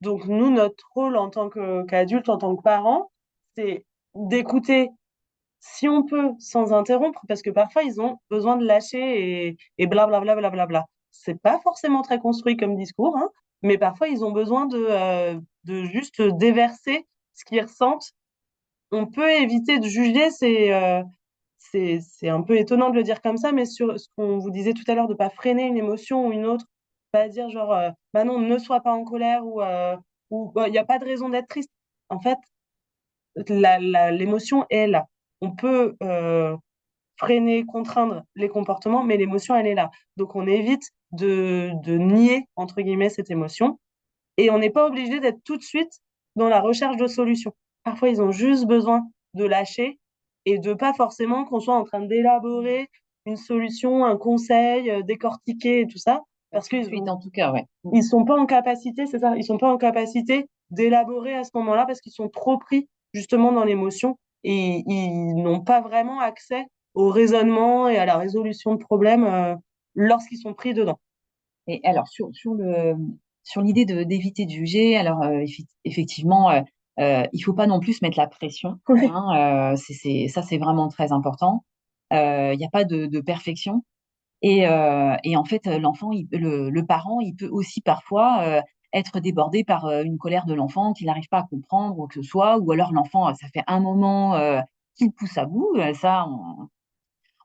Donc, nous, notre rôle en tant qu'adulte, en tant que parent, c'est d'écouter si on peut, sans interrompre, parce que parfois ils ont besoin de lâcher et blablabla, blablabla. C'est pas forcément très construit comme discours, hein, mais parfois ils ont besoin de juste déverser ce qu'ils ressentent. On peut éviter de juger, c'est un peu étonnant de le dire comme ça, mais sur ce qu'on vous disait tout à l'heure, de pas freiner une émotion ou une autre, pas dire genre, bah non, ne sois pas en colère ou il n'y a pas de raison d'être triste. En fait, l'émotion est là. On peut freiner, contraindre les comportements, mais l'émotion, elle est là. Donc, on évite de nier, entre guillemets, cette émotion. Et on n'est pas obligé d'être tout de suite dans la recherche de solutions. Parfois, ils ont juste besoin de lâcher et de pas forcément qu'on soit en train d'élaborer une solution, un conseil, décortiquer et tout ça, parce Tout de qu'ils suite, en tout cas, ouais. ils sont pas en capacité, c'est ça, ils sont pas en capacité d'élaborer à ce moment-là parce qu'ils sont trop pris justement dans l'émotion et ils n'ont pas vraiment accès au raisonnement et à la résolution de problèmes lorsqu'ils sont pris dedans. Et alors, sur l'idée d'éviter de juger, alors effectivement, il faut pas non plus se mettre la pression, hein, ça, c'est vraiment très important. Il n'y a pas de perfection. Et en fait, l'enfant, le parent, il peut aussi parfois être débordé par une colère de l'enfant qu'il n'arrive pas à comprendre ou que ce soit, ou alors l'enfant, ça fait un moment qu'il pousse à bout. Ça,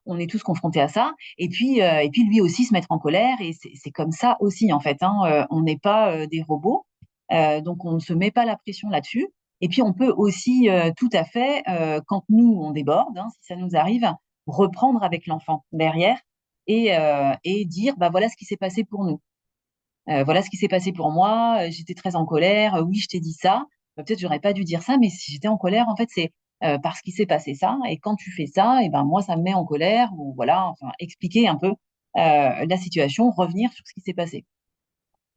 on est tous confrontés à ça. Et puis lui aussi se mettre en colère. Et c'est comme ça aussi, en fait, hein. On n'est pas des robots. Donc, on ne se met pas la pression là-dessus. Et puis, on peut aussi tout à fait, quand nous, on déborde, hein, si ça nous arrive, reprendre avec l'enfant derrière et dire, bah, voilà ce qui s'est passé pour nous. Voilà ce qui s'est passé pour moi. J'étais très en colère. Oui, je t'ai dit ça. Peut-être j'aurais pas dû dire ça, mais si j'étais en colère, en fait, c'est parce qu'il s'est passé ça. Et quand tu fais ça, et ben moi, ça me met en colère. Ou voilà, enfin, expliquer un peu la situation, revenir sur ce qui s'est passé.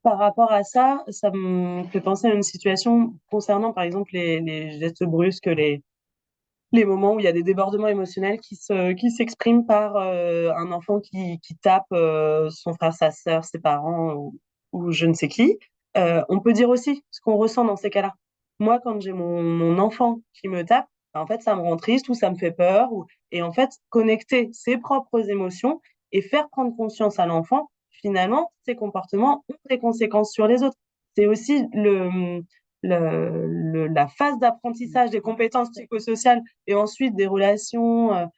Par rapport à ça, ça me fait penser à une situation concernant par exemple les gestes brusques, les moments où il y a des débordements émotionnels qui s'expriment par un enfant qui tape son frère, sa sœur, ses parents ou je ne sais qui. On peut dire aussi ce qu'on ressent dans ces cas-là. Moi, quand j'ai mon enfant qui me tape, en fait, ça me rend triste ou ça me fait peur. Et en fait, connecter ses propres émotions et faire prendre conscience à l'enfant, finalement, ces comportements ont des conséquences sur les autres. C'est aussi la phase d'apprentissage des compétences psychosociales et ensuite des relations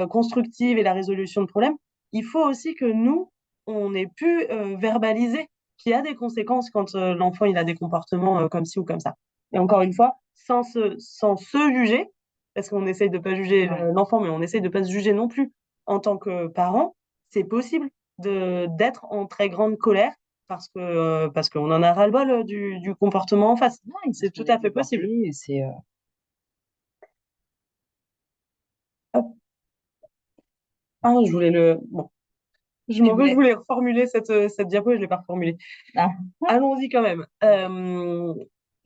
constructives et la résolution de problèmes, il faut aussi que nous, on ait pu verbaliser qu'il y a des conséquences quand l'enfant il a des comportements comme ci ou comme ça. Et encore une fois, sans se juger, parce qu'on essaye de pas juger l'enfant, mais on essaye de pas se juger non plus en tant que parent, c'est possible d'être en très grande colère parce qu'on en a ras-le-bol du comportement en face. Ouais, C'est tout à fait possible. C'est Hop. Ah, je voulais le. Bon, tu je voulais. voulais reformuler cette diapo et je l'ai pas reformulée. Ah, Allons-y quand même.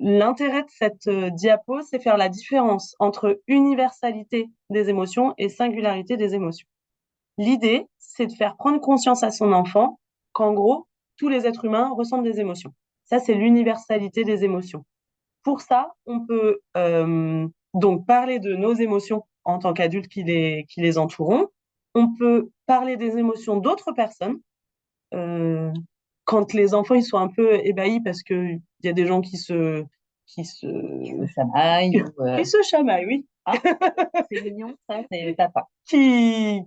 L'intérêt de cette diapo, c'est faire la différence entre universalité des émotions et singularité des émotions. L'idée, c'est de faire prendre conscience à son enfant qu'en gros, tous les êtres humains ressentent des émotions. Ça, c'est l'universalité des émotions. Pour ça, on peut donc parler de nos émotions en tant qu'adultes qui les entourons. On peut parler des émotions d'autres personnes. Euh, Quand les enfants ils sont un peu ébahis parce que il y a des gens qui se le chamaille ou, qui se chamaillent, oui, ah, c'est mignon, ça, c'est papa. qui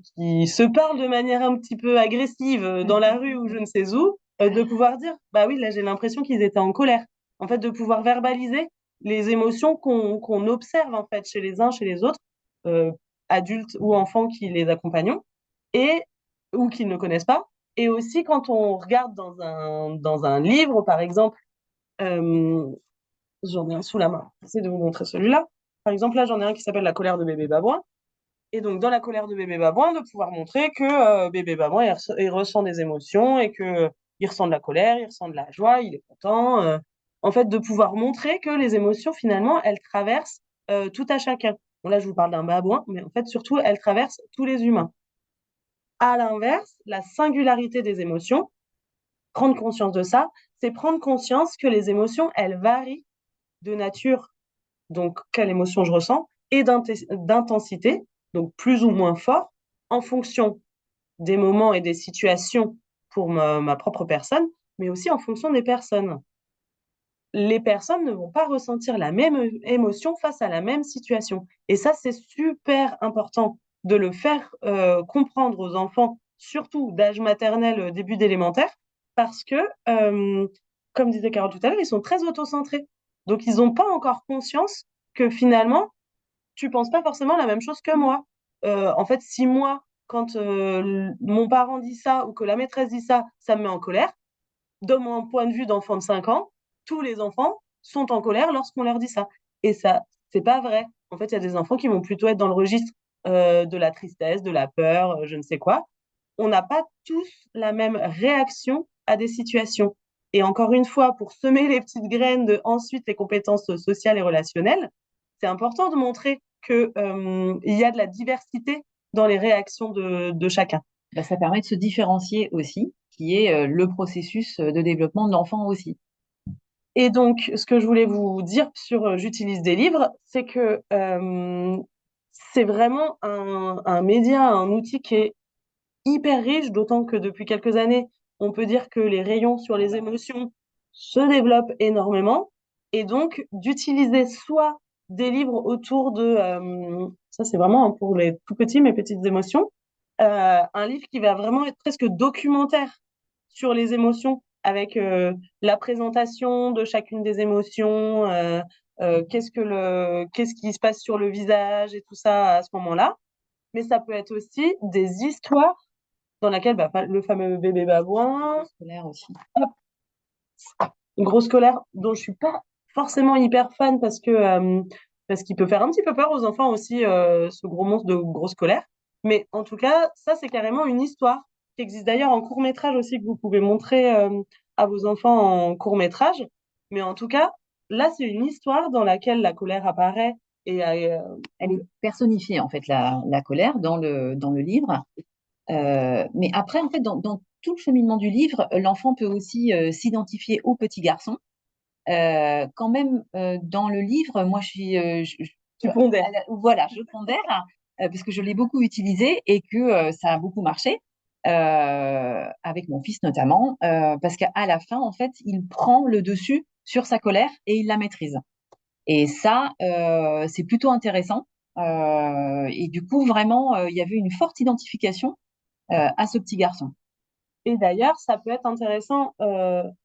se parlent de manière un petit peu agressive dans la rue ou je ne sais où, de pouvoir dire, bah oui, là j'ai l'impression qu'ils étaient en colère. En fait, de pouvoir verbaliser les émotions qu'on observe en fait chez les uns, chez les autres, euh, adultes ou enfants qui les accompagnent et ou qui ne connaissent pas. Et aussi quand on regarde dans un livre, par exemple, euh, j'en ai un sous la main. J'essaie de vous montrer celui-là. Par exemple, là, j'en ai un qui s'appelle La colère de bébé babouin. Et donc, dans la colère de bébé babouin, de pouvoir montrer que bébé babouin, il ressent des émotions et que il ressent de la colère, il ressent de la joie, il est content. En fait, de pouvoir montrer que les émotions, finalement, elles traversent tout à chacun. Bon, là, je vous parle d'un babouin, mais en fait, surtout, elles traversent tous les humains. À l'inverse, la singularité des émotions, prendre conscience de ça, c'est prendre conscience que les émotions, elles varient de nature, donc quelle émotion je ressens, et d'intensité, donc plus ou moins fort, en fonction des moments et des situations pour ma propre personne, mais aussi en fonction des personnes. Les personnes ne vont pas ressentir la même émotion face à la même situation. Et ça, c'est super important de le faire comprendre aux enfants, surtout d'âge maternel, début d'élémentaire, parce que, comme disait Carole tout à l'heure, ils sont très autocentrés. Donc, ils n'ont pas encore conscience que finalement, tu penses pas forcément la même chose que moi. En fait, si moi, quand mon parent dit ça ou que la maîtresse dit ça, ça me met en colère, de mon point de vue d'enfant de 5 ans, tous les enfants sont en colère lorsqu'on leur dit ça. Et ça, C'est pas vrai. En fait, il y a des enfants qui vont plutôt être dans le registre de la tristesse, de la peur, je ne sais quoi. On n'a pas tous la même réaction à des situations. Et encore une fois, pour semer les petites graines de ensuite les compétences sociales et relationnelles, c'est important de montrer que il y a de la diversité dans les réactions de chacun. Bah, ça permet de se différencier aussi, qui est le processus de développement de l'enfant aussi. Et donc, ce que je voulais vous dire sur J'utilise des livres, c'est que c'est vraiment un média, un outil qui est hyper riche, d'autant que depuis quelques années, on peut dire que les rayons sur les émotions se développent énormément. Et donc, d'utiliser soit des livres autour de, ça c'est vraiment hein, pour les tout petits, mes petites émotions, un livre qui va vraiment être presque documentaire sur les émotions, avec la présentation de chacune des émotions, qu'est-ce qui se passe sur le visage et tout ça à ce moment-là. Mais ça peut être aussi des histoires dans laquelle bah, le fameux bébé babouin, Scolaire aussi. hop, une grosse colère dont je suis pas forcément hyper fan parce qu'il peut faire un petit peu peur aux enfants aussi ce gros monstre de grosse colère. Mais en tout cas, ça c'est carrément une histoire qui existe d'ailleurs en court métrage aussi que vous pouvez montrer à vos enfants en court métrage. Mais en tout cas, là c'est une histoire dans laquelle la colère apparaît et Elle est personnifiée, en fait, la colère dans le livre. Mais après, en fait, dans tout le cheminement du livre, l'enfant peut aussi s'identifier au petit garçon. Quand même, dans le livre, moi, je suis, tu pondères. voilà, je pondère parce que je l'ai beaucoup utilisé et que ça a beaucoup marché avec mon fils notamment, parce qu'à la fin, en fait, il prend le dessus sur sa colère et il la maîtrise. Et ça, c'est plutôt intéressant. Et du coup, vraiment, il y avait une forte identification à ce petit garçon. Et d'ailleurs, ça peut être intéressant.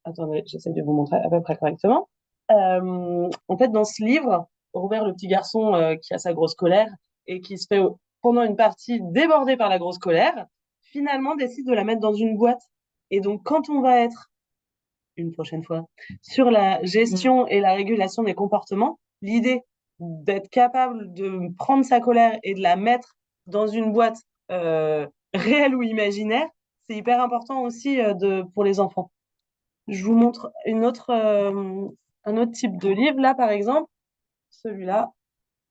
Attendez, j'essaie de vous montrer à peu près correctement. En fait, dans ce livre, Robert, le petit garçon qui a sa grosse colère et qui se fait, pendant une partie, déborder par la grosse colère, finalement décide de la mettre dans une boîte. Et donc, quand on va être, une prochaine fois, sur la gestion et la régulation des comportements, l'idée d'être capable de prendre sa colère et de la mettre dans une boîte réelle ou imaginaire, c'est hyper important aussi pour les enfants. Je vous montre un autre type de livre. Là, par exemple, celui-là,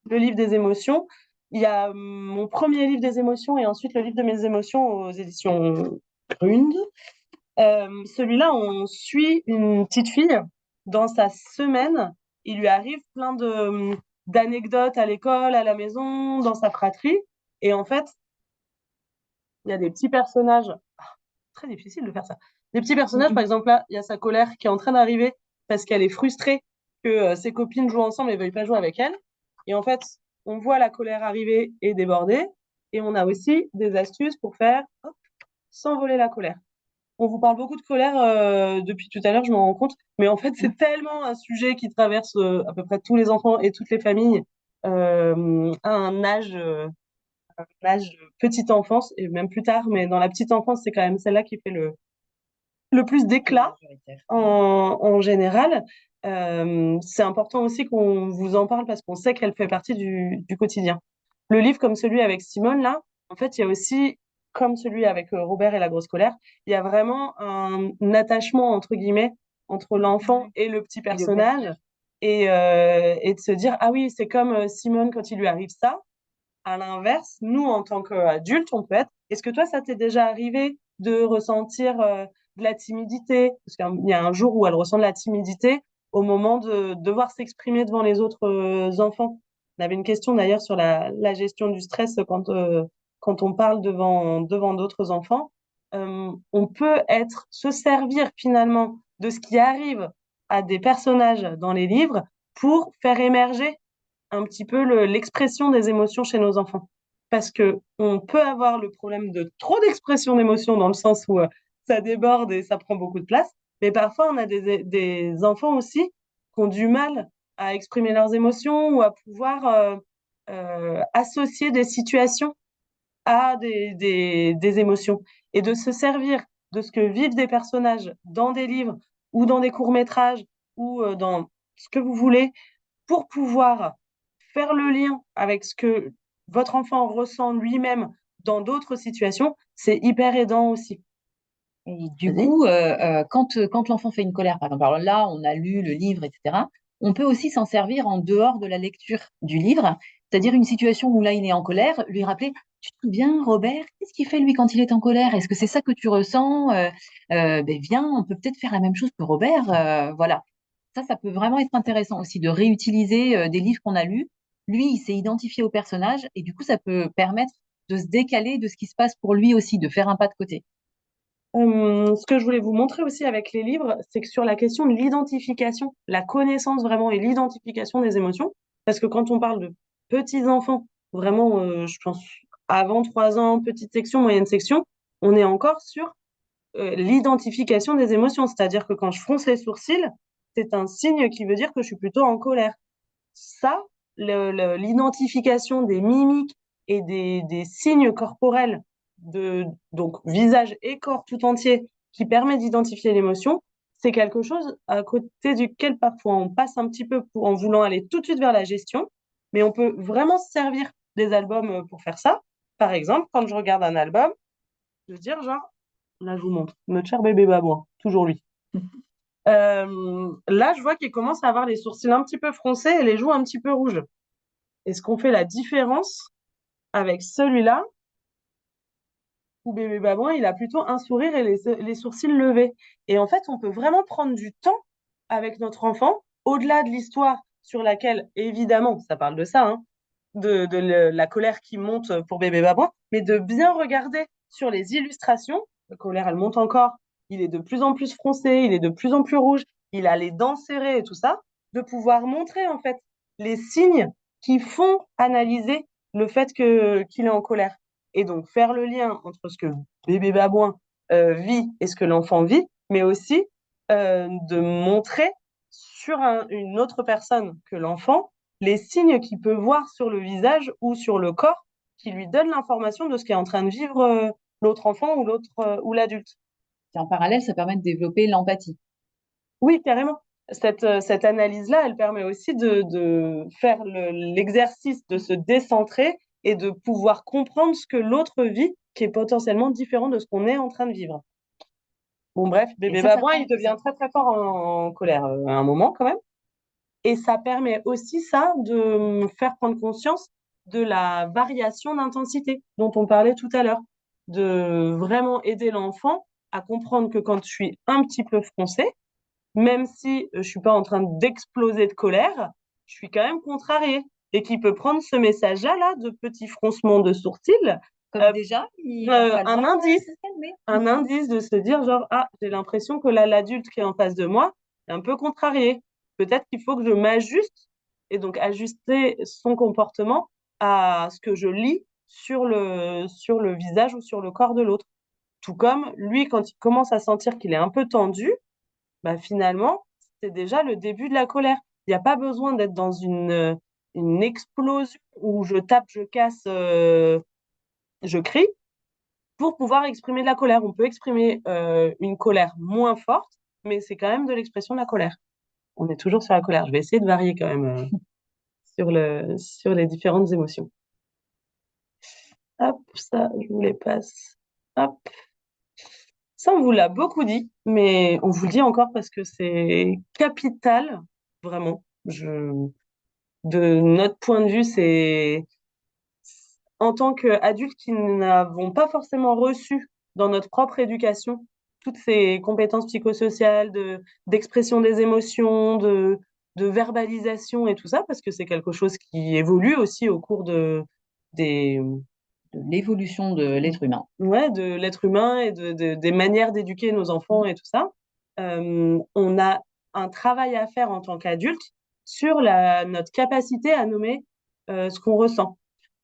le livre des émotions. Il y a mon premier livre des émotions et ensuite le livre de mes émotions aux éditions Grund. Celui-là, on suit une petite fille dans sa semaine. Il lui arrive plein d'anecdotes à l'école, à la maison, dans sa fratrie. Et en fait, il y a des petits personnages. Très difficile de faire ça. Des petits personnages, par exemple, là, il y a sa colère qui est en train d'arriver parce qu'elle est frustrée que ses copines jouent ensemble et ne veuillent pas jouer avec elle. Et en fait, on voit la colère arriver et déborder. Et on a aussi des astuces pour faire hop, s'envoler la colère. On vous parle beaucoup de colère depuis tout à l'heure, je m'en rends compte. Mais en fait, c'est tellement un sujet qui traverse à peu près tous les enfants et toutes les familles à un âge de petite enfance et même plus tard. Mais dans la petite enfance, c'est quand même celle-là qui fait le plus d'éclat en général. C'est important aussi qu'on vous en parle parce qu'on sait qu'elle fait partie du quotidien. Le livre comme celui avec Simone, là, en fait, il y a aussi, comme celui avec Robert et la grosse colère, il y a vraiment un attachement, entre guillemets, entre l'enfant et le petit personnage. Et de se dire, ah oui, c'est comme Simone quand il lui arrive ça. À l'inverse, nous, en tant qu'adultes, on peut être, est-ce que toi, ça t'est déjà arrivé de ressentir de la timidité? Parce qu'il y a un jour où elle ressent de la timidité au moment de devoir s'exprimer devant les autres enfants. On avait une question d'ailleurs sur la gestion du stress quand on parle devant d'autres enfants. On peut se servir finalement de ce qui arrive à des personnages dans les livres pour faire émerger un petit peu l'expression des émotions chez nos enfants. Parce que on peut avoir le problème de trop d'expression d'émotions dans le sens où ça déborde et ça prend beaucoup de place. Mais parfois, on a des enfants aussi qui ont du mal à exprimer leurs émotions ou à pouvoir associer des situations à des émotions. Et de se servir de ce que vivent des personnages dans des livres ou dans des courts-métrages ou dans ce que vous voulez pour pouvoir faire le lien avec ce que votre enfant ressent lui-même dans d'autres situations, c'est hyper aidant aussi. Et du Vas-y. coup, quand l'enfant fait une colère, par exemple, alors là, on a lu le livre, etc., on peut aussi s'en servir en dehors de la lecture du livre, c'est-à-dire une situation où là, il est en colère, lui rappeler, tu te souviens, Robert, qu'est-ce qu'il fait lui quand il est en colère? Est-ce que c'est ça que tu ressens? Ben, viens, on peut peut-être faire la même chose que Robert. Voilà. Ça peut vraiment être intéressant aussi de réutiliser des livres qu'on a lus. Lui, il s'est identifié au personnage et du coup, ça peut permettre de se décaler de ce qui se passe pour lui aussi, de faire un pas de côté. Ce que je voulais vous montrer aussi avec les livres, c'est que sur la question de l'identification, la connaissance vraiment et l'identification des émotions, parce que quand on parle de petits enfants, vraiment, je pense avant 3 ans, petite section, moyenne section, on est encore sur l'identification des émotions. C'est-à-dire que quand je fronce les sourcils, c'est un signe qui veut dire que je suis plutôt en colère. Ça, l'identification des mimiques et des signes corporels, donc visage et corps tout entier, qui permet d'identifier l'émotion, c'est quelque chose à côté duquel parfois on passe un petit peu en voulant aller tout de suite vers la gestion, mais on peut vraiment se servir des albums pour faire ça. Par exemple, quand je regarde un album, je veux dire, genre, là je vous montre, notre cher bébé babouin, toujours lui. Là, je vois qu'il commence à avoir les sourcils un petit peu froncés et les joues un petit peu rouges. Est-ce qu'on fait la différence avec celui-là où bébé babouin, il a plutôt un sourire et les sourcils levés? Et en fait, on peut vraiment prendre du temps avec notre enfant, au-delà de l'histoire sur laquelle, évidemment, ça parle de ça, hein, la colère qui monte pour bébé babouin, mais de bien regarder sur les illustrations. La colère, elle monte encore. Il est de plus en plus froncé, il est de plus en plus rouge, il a les dents serrées et tout ça, de pouvoir montrer en fait les signes qui font analyser le fait qu'il est en colère. Et donc faire le lien entre ce que bébé babouin vit et ce que l'enfant vit, mais aussi de montrer sur une autre personne que l'enfant les signes qu'il peut voir sur le visage ou sur le corps qui lui donnent l'information de ce qu'est en train de vivre l'autre enfant ou ou l'adulte. Et en parallèle, ça permet de développer l'empathie. Oui, carrément. Cette analyse-là, elle permet aussi de faire l'exercice de se décentrer et de pouvoir comprendre ce que l'autre vit, qui est potentiellement différent de ce qu'on est en train de vivre. Bon, bref, Et bébé ça babouin, permet, il devient très très fort en colère à un moment quand même. Et ça permet aussi ça de me faire prendre conscience de la variation d'intensité dont on parlait tout à l'heure, de vraiment aider l'enfant à comprendre que quand je suis un petit peu froncée, même si je suis pas en train d'exploser de colère, je suis quand même contrariée et qui peut prendre ce message-là là, de petits froncements de sourcils, comme euh, déjà, il va un falloir indice, se calmer. un indice de se dire genre ah j'ai l'impression que là l'adulte qui est en face de moi est un peu contrarié. Peut-être qu'il faut que je m'ajuste et donc ajuster son comportement à ce que je lis sur le visage ou sur le corps de l'autre. Tout comme lui quand il commence à sentir qu'il est un peu tendu, bah finalement c'est déjà le début de la colère. Il n'y a pas besoin d'être dans une explosion où je tape, je casse, je crie pour pouvoir exprimer de la colère. On peut exprimer une colère moins forte, mais c'est quand même de l'expression de la colère. On est toujours sur la colère. Je vais essayer de varier quand même sur les différentes émotions. Hop, ça, je vous les passe. Hop. Ça, on vous l'a beaucoup dit, mais on vous le dit encore parce que c'est capital, vraiment. De notre point de vue, c'est en tant qu'adultes qui n'avons pas forcément reçu dans notre propre éducation toutes ces compétences psychosociales, d'expression des émotions, de verbalisation et tout ça, parce que c'est quelque chose qui évolue aussi au cours des, De l'évolution de l'être humain. ouais, de l'être humain et des manières d'éduquer nos enfants et tout ça. On a un travail à faire en tant qu'adulte sur notre capacité à nommer ce qu'on ressent.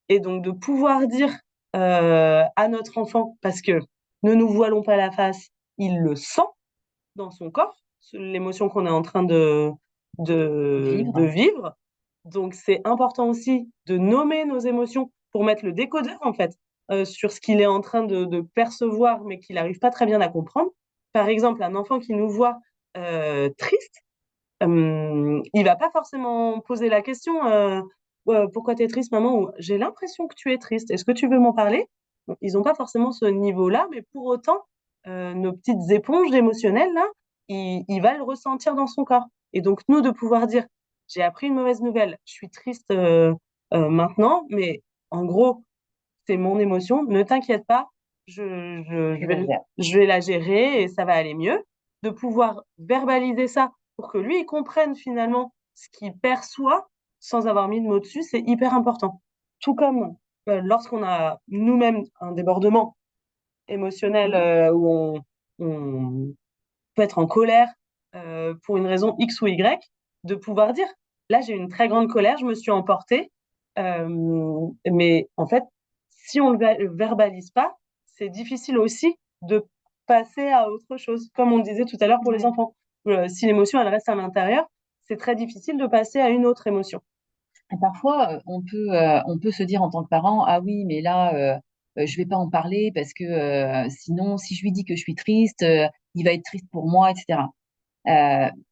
Et donc de pouvoir dire à notre enfant, parce que ne nous voilons pas la face, il le sent dans son corps, l'émotion qu'on est en train de Vivre. vivre. Donc c'est important aussi de nommer nos émotions pour mettre le décodeur en fait sur ce qu'il est en train de percevoir mais qu'il n'arrive pas très bien à comprendre. Par exemple, un enfant qui nous voit triste, il va pas forcément poser la question pourquoi tu es triste, maman? Ou j'ai l'impression que tu es triste. Est-ce que tu veux m'en parler? Donc, ils n'ont pas forcément ce niveau-là, mais pour autant, nos petites éponges émotionnelles, là, il va le ressentir dans son corps. Et donc, nous, de pouvoir dire, j'ai appris une mauvaise nouvelle, je suis triste maintenant, mais en gros, c'est mon émotion, ne t'inquiète pas, Je vais le faire. je vais la gérer et ça va aller mieux. De pouvoir verbaliser ça pour que lui, il comprenne finalement ce qu'il perçoit sans avoir mis de mots dessus, c'est hyper important. Tout comme lorsqu'on a nous-mêmes un débordement émotionnel Mhm. où on peut être en colère pour une raison X ou Y, de pouvoir dire, là j'ai une très grande colère, je me suis emportée, mais en fait, si on ne le verbalise pas, c'est difficile aussi de passer à autre chose, comme on disait tout à l'heure pour les Ouais. enfants. Si l'émotion elle reste à l'intérieur, c'est très difficile de passer à une autre émotion. Et parfois, on peut se dire en tant que parent, ah oui, mais là, je vais pas en parler parce que sinon, si je lui dis que je suis triste, il va être triste pour moi, etc.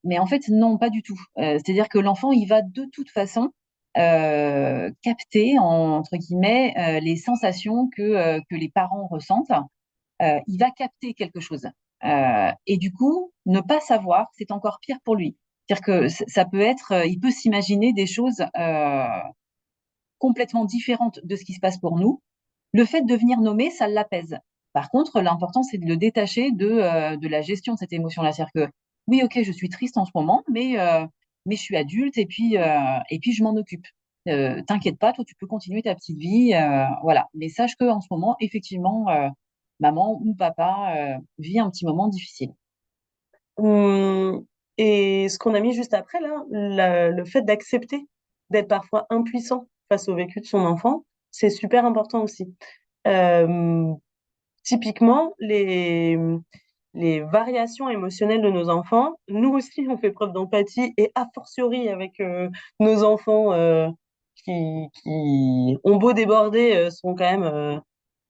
Mais en fait, non, pas du tout. C'est-à-dire que l'enfant, il va de toute façon capter, entre guillemets, les sensations que les parents ressentent. Il va capter quelque chose. Et du coup, ne pas savoir, c'est encore pire pour lui. C'est-à-dire que ça peut être, il peut s'imaginer des choses complètement différentes de ce qui se passe pour nous. Le fait de venir nommer, ça l'apaise. Par contre, l'important, c'est de le détacher de la gestion de cette émotion-là. C'est-à-dire que, oui, ok, je suis triste en ce moment, mais je suis adulte et puis je m'en occupe. T'inquiète pas, toi, tu peux continuer ta petite vie. Voilà. Mais sache que en ce moment, effectivement, maman ou papa vit un petit moment difficile. Hum, et ce qu'on a mis juste après, là, le fait d'accepter d'être parfois impuissant face au vécu de son enfant, c'est super important aussi. Euh, Typiquement, les variations émotionnelles de nos enfants, nous aussi, on fait preuve d'empathie et a fortiori avec nos enfants qui ont beau déborder, sont quand même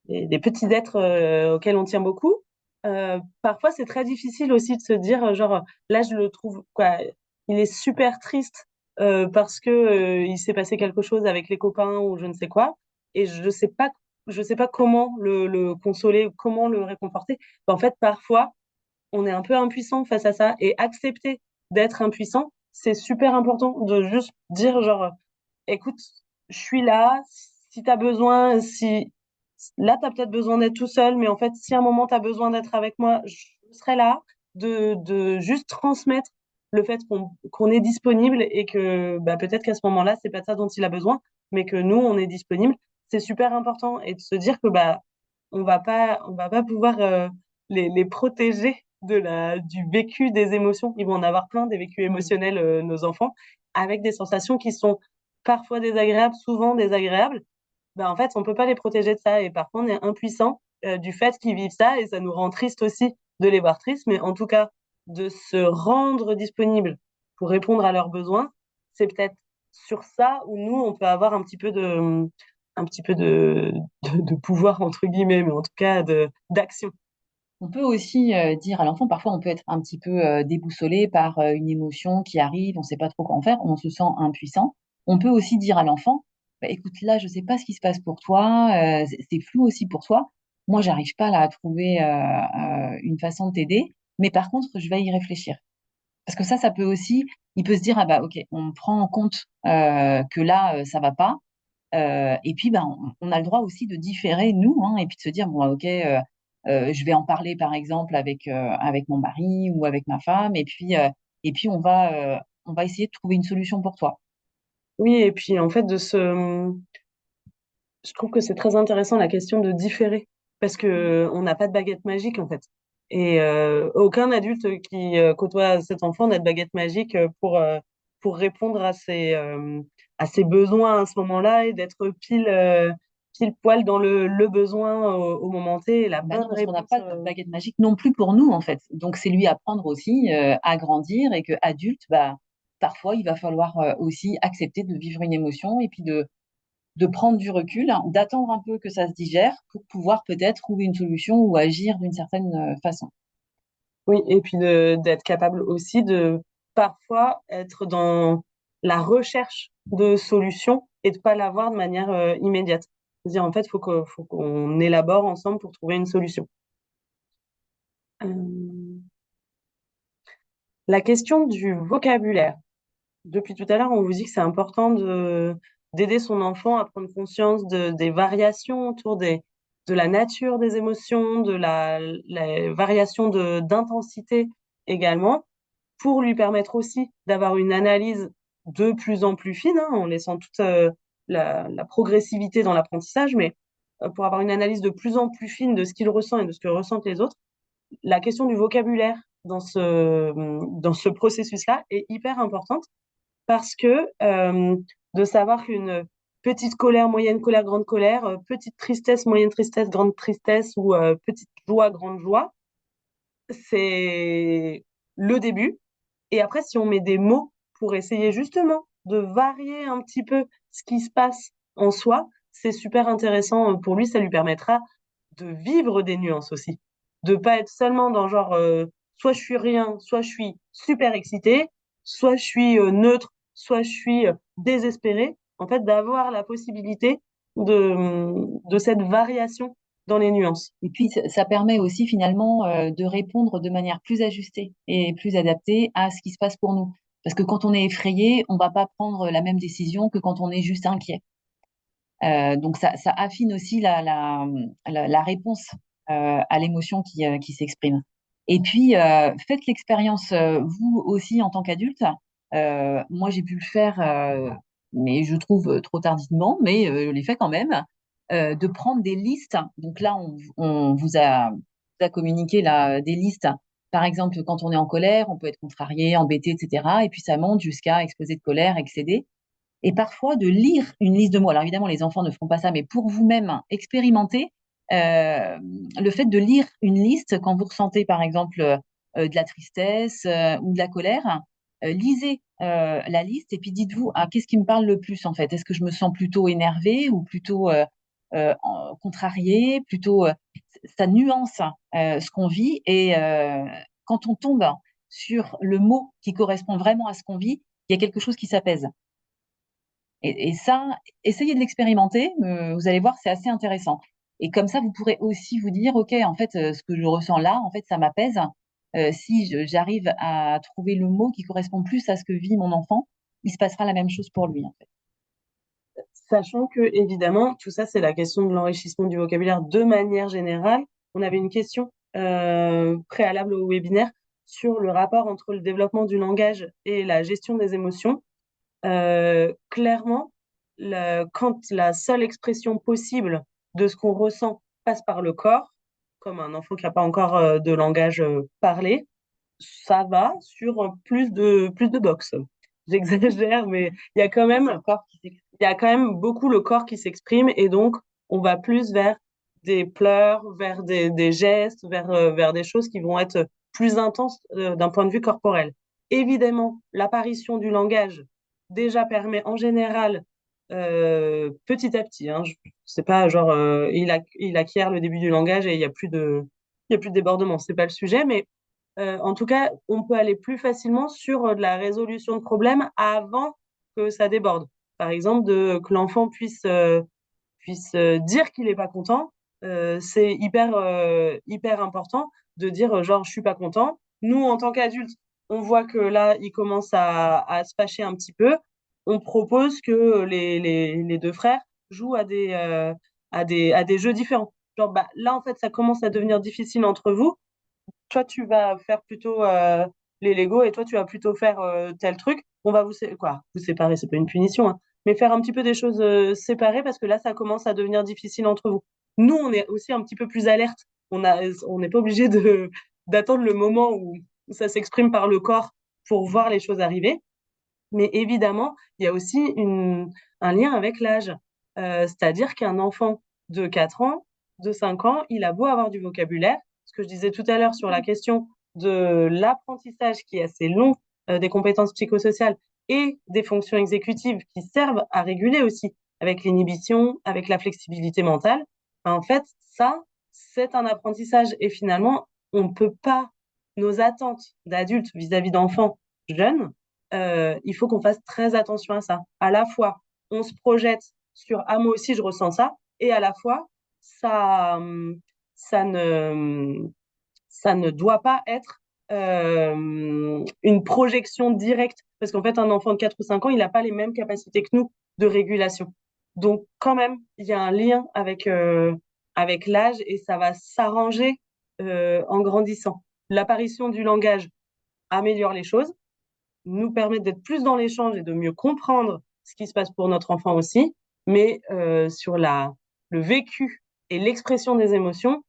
des petits êtres auxquels on tient beaucoup. Parfois, c'est très difficile aussi de se dire, genre, là, je le trouve, quoi, il est super triste parce que il s'est passé quelque chose avec les copains ou je ne sais quoi, et je sais pas comment le consoler, comment le réconforter. En fait, parfois, on est un peu impuissant face à ça, et accepter d'être impuissant, c'est super important de juste dire, genre, écoute, je suis là, si tu as besoin, si là, tu as peut-être besoin d'être tout seul, mais en fait, si à un moment, tu as besoin d'être avec moi, je serai là, de juste transmettre le fait qu'on est disponible et que bah, peut-être qu'à ce moment-là, c'est pas ça dont il a besoin, mais que nous, on est disponible. C'est super important et de se dire que bah, on va pas pouvoir les protéger du vécu des émotions. Ils vont en avoir plein des vécus Mm. émotionnels, nos enfants, avec des sensations qui sont parfois désagréables, souvent désagréables. Ben, en fait, on peut pas les protéger de ça et parfois on est impuissant du fait qu'ils vivent ça et ça nous rend triste aussi de les voir tristes, mais en tout cas, de se rendre disponible pour répondre à leurs besoins, c'est peut-être sur ça où nous, on peut avoir un petit peu de pouvoir, entre guillemets, mais en tout cas d'action. On peut aussi dire à l'enfant, parfois on peut être un petit peu déboussolé par une émotion qui arrive, on ne sait pas trop quoi en faire, on se sent impuissant. On peut aussi dire à l'enfant, bah, écoute, là, je ne sais pas ce qui se passe pour toi, c'est flou aussi pour toi. Moi, j'arrive pas là à trouver une façon de t'aider, mais par contre, je vais y réfléchir. Parce que ça peut aussi, il peut se dire, ah bah ok, on prend en compte que là, ça va pas. Et puis, ben, on a le droit aussi de différer, nous, hein, et puis de se dire, bon, ok, je vais en parler, par exemple, avec mon mari ou avec ma femme, et puis on va essayer de trouver une solution pour toi. Oui, et puis en fait, je trouve que c'est très intéressant la question de différer parce que on n'a pas de baguette magique en fait. Et aucun adulte qui côtoie cet enfant n'a de baguette magique pour répondre à ses besoins à ce moment-là et d'être pile poil dans le besoin au moment T et la Ben non, bonne parce qu'on n'a réponse. pas de baguette magique non plus pour nous, en fait. Donc, c'est lui apprendre aussi à grandir et que adulte, bah, parfois, il va falloir aussi accepter de vivre une émotion et puis de prendre du recul, hein, d'attendre un peu que ça se digère pour pouvoir peut-être trouver une solution ou agir d'une certaine façon. Oui, et puis d'être capable aussi de parfois être dans la recherche de solutions et de pas l'avoir de manière immédiate. Dire en fait, faut qu'on élabore ensemble pour trouver une solution. Euh, La question du vocabulaire. Depuis tout à l'heure, on vous dit que c'est important d'aider son enfant à prendre conscience des variations autour de la nature des émotions, de la variation d'intensité également, pour lui permettre aussi d'avoir une analyse de plus en plus fine, hein, en laissant toute la progressivité dans l'apprentissage, mais pour avoir une analyse de plus en plus fine de ce qu'il ressent et de ce que ressentent les autres. La question du vocabulaire dans ce processus-là est hyper importante parce que de savoir qu'une petite colère, moyenne colère, grande colère, petite tristesse, moyenne tristesse, grande tristesse ou petite joie, grande joie, c'est le début. Et après, si on met des mots pour essayer justement de varier un petit peu ce qui se passe en soi, c'est super intéressant pour lui. Ça lui permettra de vivre des nuances aussi. De pas être seulement dans genre, soit je suis rien, soit je suis super excitée, soit je suis neutre, soit je suis désespérée. En fait, d'avoir la possibilité de cette variation dans les nuances. Et puis, ça permet aussi finalement de répondre de manière plus ajustée et plus adaptée à ce qui se passe pour nous. Parce que quand on est effrayé, on va pas prendre la même décision que quand on est juste inquiet. Donc, ça affine aussi la réponse à l'émotion qui s'exprime. Et puis, faites l'expérience, vous aussi, en tant qu'adulte. Moi, j'ai pu le faire, mais je trouve trop tardivement, mais je l'ai fait quand même, de prendre des listes. Donc là, on vous a communiqué là, des listes. Par exemple, quand on est en colère, on peut être contrarié, embêté, etc. Et puis, ça monte jusqu'à exploser de colère, excédé. Et parfois de lire une liste de mots. Alors évidemment, les enfants ne feront pas ça, mais pour vous-même expérimenter le fait de lire une liste quand vous ressentez par exemple de la tristesse ou de la colère, lisez la liste et puis dites-vous ah, qu'est-ce qui me parle le plus en fait? Est-ce que je me sens plutôt énervée ou plutôt contrariée, plutôt ça nuance ce qu'on vit et quand on tombe sur le mot qui correspond vraiment à ce qu'on vit, il y a quelque chose qui s'apaise. Et ça, essayez de l'expérimenter. Vous allez voir, c'est assez intéressant. Et comme ça, vous pourrez aussi vous dire, OK, en fait, ce que je ressens là, en fait, ça m'apaise. Si j'arrive à trouver le mot qui correspond plus à ce que vit mon enfant, il se passera la même chose pour lui, en fait. Sachant que, évidemment, tout ça, c'est la question de l'enrichissement du vocabulaire de manière générale. On avait une question préalable au webinaire sur le rapport entre le développement du langage et la gestion des émotions. Clairement, quand la seule expression possible de ce qu'on ressent passe par le corps, comme un enfant qui n'a pas encore de langage parlé, ça va sur plus de boxe. J'exagère, mais il y a quand même, il y a quand même beaucoup le corps qui s'exprime et donc on va plus vers des pleurs, vers des gestes, vers des choses qui vont être plus intenses d'un point de vue corporel. Évidemment, l'apparition du langage déjà permet en général petit à petit, hein, c'est pas genre il acquiert le début du langage et il y a plus de débordement, c'est pas le sujet, mais en tout cas, on peut aller plus facilement sur de la résolution de problèmes avant que ça déborde. Par exemple, que l'enfant puisse dire qu'il n'est pas content, c'est hyper important de dire genre je suis pas content. Nous, en tant qu'adultes, on voit que là, il commence à se fâcher un petit peu. On propose que les deux frères jouent à des jeux différents. Genre, bah, là, en fait, ça commence à devenir difficile entre vous. Toi, tu vas faire plutôt les Lego et toi, tu vas plutôt faire tel truc. On va vous séparer, c'est pas une punition, hein, mais faire un petit peu des choses séparées parce que là, ça commence à devenir difficile entre vous. Nous, on est aussi un petit peu plus alerte. On n'est pas obligé d'attendre le moment où ça s'exprime par le corps pour voir les choses arriver. Mais évidemment, il y a aussi un lien avec l'âge. C'est-à-dire qu'un enfant de 4 ans, de 5 ans, il a beau avoir du vocabulaire. Ce que je disais tout à l'heure sur la question de l'apprentissage qui est assez long, des compétences psychosociales et des fonctions exécutives qui servent à réguler aussi avec l'inhibition, avec la flexibilité mentale. En fait, ça, c'est un apprentissage. Et finalement, on ne peut pas, nos attentes d'adultes vis-à-vis d'enfants jeunes, il faut qu'on fasse très attention à ça. À la fois on se projette sur ah moi aussi je ressens ça, et à la fois ça ça ne ça ne doit pas être une projection directe, parce qu'en fait un enfant de 4 ou 5 ans il n'a pas les mêmes capacités que nous de régulation. Donc quand même il y a un lien avec l'âge et ça va s'arranger en grandissant. L'apparition du langage améliore les choses, nous permet d'être plus dans l'échange et de mieux comprendre ce qui se passe pour notre enfant aussi, mais sur le vécu et l'expression des émotions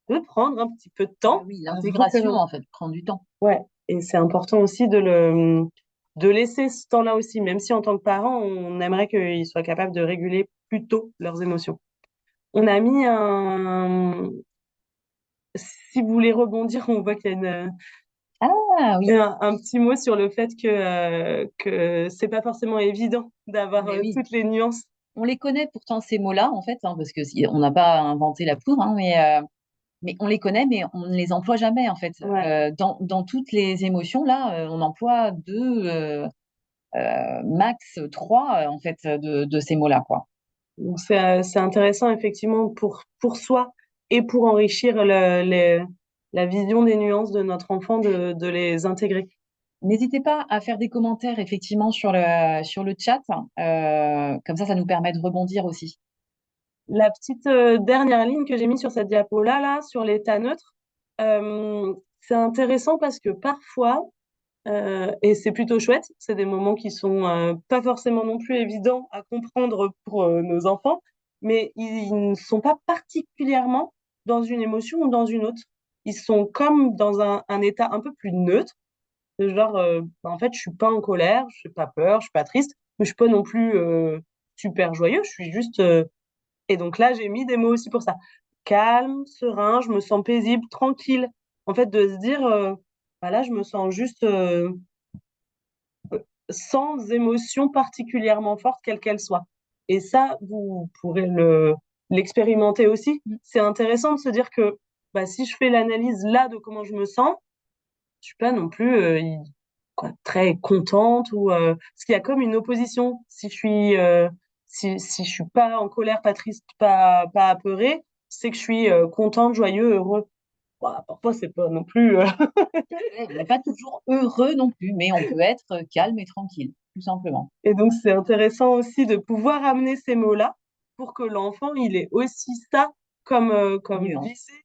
peut prendre un petit peu de temps. Oui, Donc, l'intégration, en fait, prend du temps. ouais, et c'est important aussi de laisser ce temps-là aussi, même si en tant que parent, on aimerait qu'ils soient capables de réguler plus tôt leurs émotions. On a mis si vous voulez rebondir, on voit qu'il y a Ah oui, un petit mot sur le fait que c'est pas forcément évident d'avoir mais oui. toutes les nuances. On les connaît pourtant ces mots-là, en fait, hein, parce que on n'a pas inventé la poudre, hein, mais on les connaît, mais on ne les emploie jamais, en fait. Ouais. Dans toutes les émotions, là, on emploie deux, max trois, en fait, de ces mots-là, quoi. Donc c'est intéressant effectivement pour soi et pour enrichir la vision des nuances de notre enfant de les intégrer. N'hésitez pas à faire des commentaires, effectivement, sur le chat. Comme ça nous permet de rebondir aussi. La petite dernière ligne que j'ai mise sur cette diapo-là, là, sur l'état neutre, c'est intéressant parce que parfois, et c'est plutôt chouette, c'est des moments qui sont pas forcément non plus évidents à comprendre pour nos enfants, mais ils ne sont pas particulièrement dans une émotion ou dans une autre. Ils sont comme dans un état un peu plus neutre, de genre, en fait, je suis pas en colère, je suis pas peur, je suis pas triste, mais je suis pas non plus super joyeux, je suis juste et donc là, j'ai mis des mots aussi pour ça. Calme, serein, je me sens paisible, tranquille. En fait, de se dire, bah là, je me sens juste sans émotion particulièrement forte, quelle qu'elle soit. Et ça, vous pourrez l'expérimenter aussi. C'est intéressant de se dire que bah, si je fais l'analyse là de comment je me sens, je suis pas non plus très contente ou parce qu'il y a comme une opposition. Si je suis pas en colère, pas triste, pas apeurée, c'est que je suis contente, joyeux, heureux. Bah, parfois c'est pas non plus. On n'est pas toujours heureux non plus, mais on peut être calme et tranquille, tout simplement. Et donc c'est intéressant aussi de pouvoir amener ces mots-là pour que l'enfant il ait aussi ça comme Nuance. visée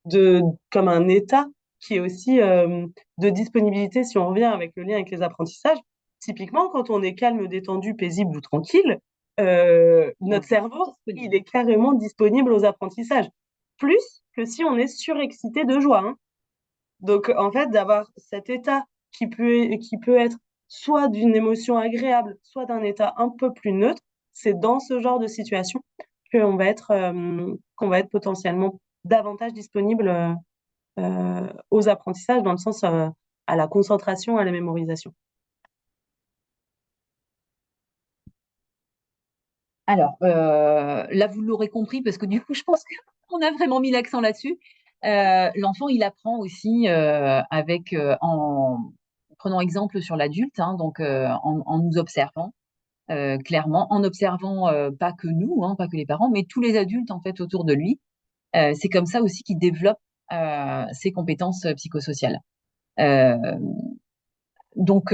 de comme un état qui est aussi de disponibilité si on revient avec le lien avec les apprentissages. Typiquement, quand on est calme, détendu, paisible ou tranquille, On notre est cerveau, il disponible. est carrément disponible aux apprentissages. Plus que si on est surexcité de joie, hein. Donc, en fait, d'avoir cet état qui peut être soit d'une émotion agréable, soit d'un état un peu plus neutre, c'est dans ce genre de situation qu'on va être potentiellement davantage disponible aux apprentissages, dans le sens à la concentration, à la mémorisation. Alors, là, vous l'aurez compris, parce que du coup, je pense qu'on a vraiment mis l'accent là-dessus. L'enfant, il apprend aussi en prenant exemple sur l'adulte, hein, donc en nous observant, clairement, en observant pas que nous, hein, pas que les parents, mais tous les adultes en fait autour de lui. C'est comme ça aussi qu'il développe ses compétences psychosociales. Euh, donc,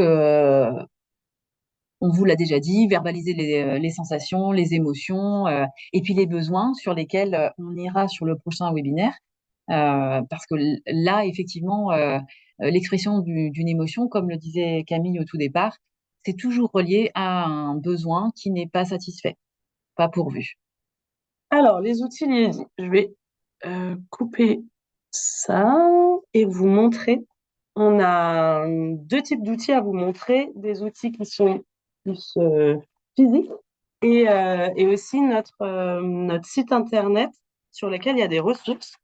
on vous l'a déjà dit, verbaliser les sensations, les émotions, et puis les besoins sur lesquels on ira sur le prochain webinaire. Parce que là, effectivement, l'expression d'une émotion, comme le disait Camille au tout départ, c'est toujours relié à un besoin qui n'est pas satisfait, pas pourvu. Alors, les outils liés, je vais couper ça et vous montrer. On a deux types d'outils à vous montrer, des outils qui sont plus physiques et aussi notre site internet sur lequel il y a des ressources.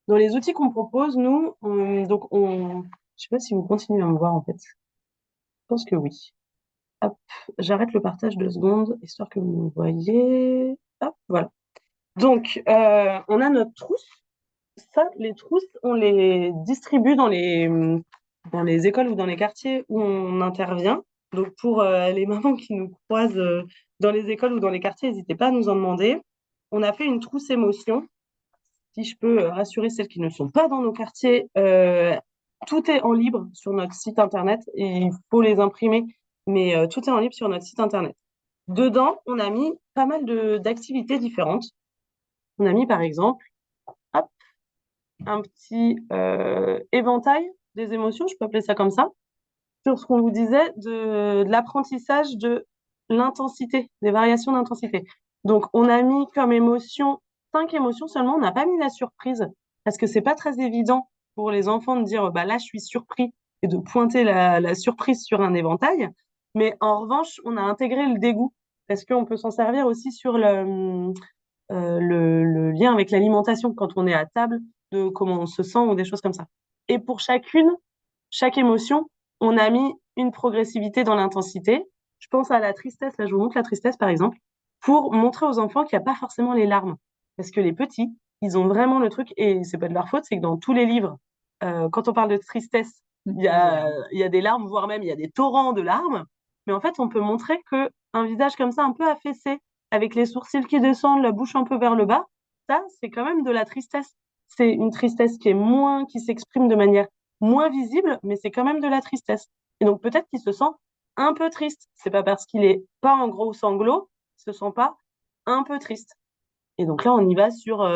Dans les outils qu'on propose, nous, je sais pas si vous continuez à me voir en fait. Je pense que oui. Hop, j'arrête le partage 2 secondes, histoire que vous me voyez. Hop, voilà. Donc, on a notre trousse. Ça, les trousses, on les distribue dans les écoles ou dans les quartiers où on intervient. Donc, pour les mamans qui nous croisent dans les écoles ou dans les quartiers, n'hésitez pas à nous en demander. On a fait une trousse émotion. Si je peux rassurer celles qui ne sont pas dans nos quartiers, tout est en libre sur notre site internet et il faut les imprimer, mais tout est en libre sur notre site internet. Dedans, on a mis pas mal d'activités différentes. On a mis par exemple, hop, un petit éventail des émotions, je peux appeler ça comme ça, sur ce qu'on vous disait de l'apprentissage de l'intensité, des variations d'intensité. Donc, on a mis comme émotion 5 émotions seulement. On n'a pas mis la surprise parce que c'est pas très évident pour les enfants de dire bah là je suis surpris et de pointer la surprise sur un éventail. Mais en revanche, on a intégré le dégoût parce qu'on peut s'en servir aussi sur le lien avec l'alimentation quand on est à table, de comment on se sent ou des choses comme ça. Et pour chaque émotion, on a mis une progressivité dans l'intensité. Je pense à la tristesse, là je vous montre la tristesse par exemple, pour montrer aux enfants qu'il n'y a pas forcément les larmes. Parce que les petits, ils ont vraiment le truc, et c'est pas de leur faute, c'est que dans tous les livres, quand on parle de tristesse, il y a des larmes, voire même il y a des torrents de larmes. Mais en fait, on peut montrer que un visage comme ça, un peu affaissé, avec les sourcils qui descendent, la bouche un peu vers le bas, ça, c'est quand même de la tristesse. C'est une tristesse qui est moins, qui s'exprime de manière moins visible, mais c'est quand même de la tristesse. Et donc peut-être qu'il se sent un peu triste. C'est pas parce qu'il est pas en gros sanglots, il se sent pas un peu triste. Et donc là, on y va sur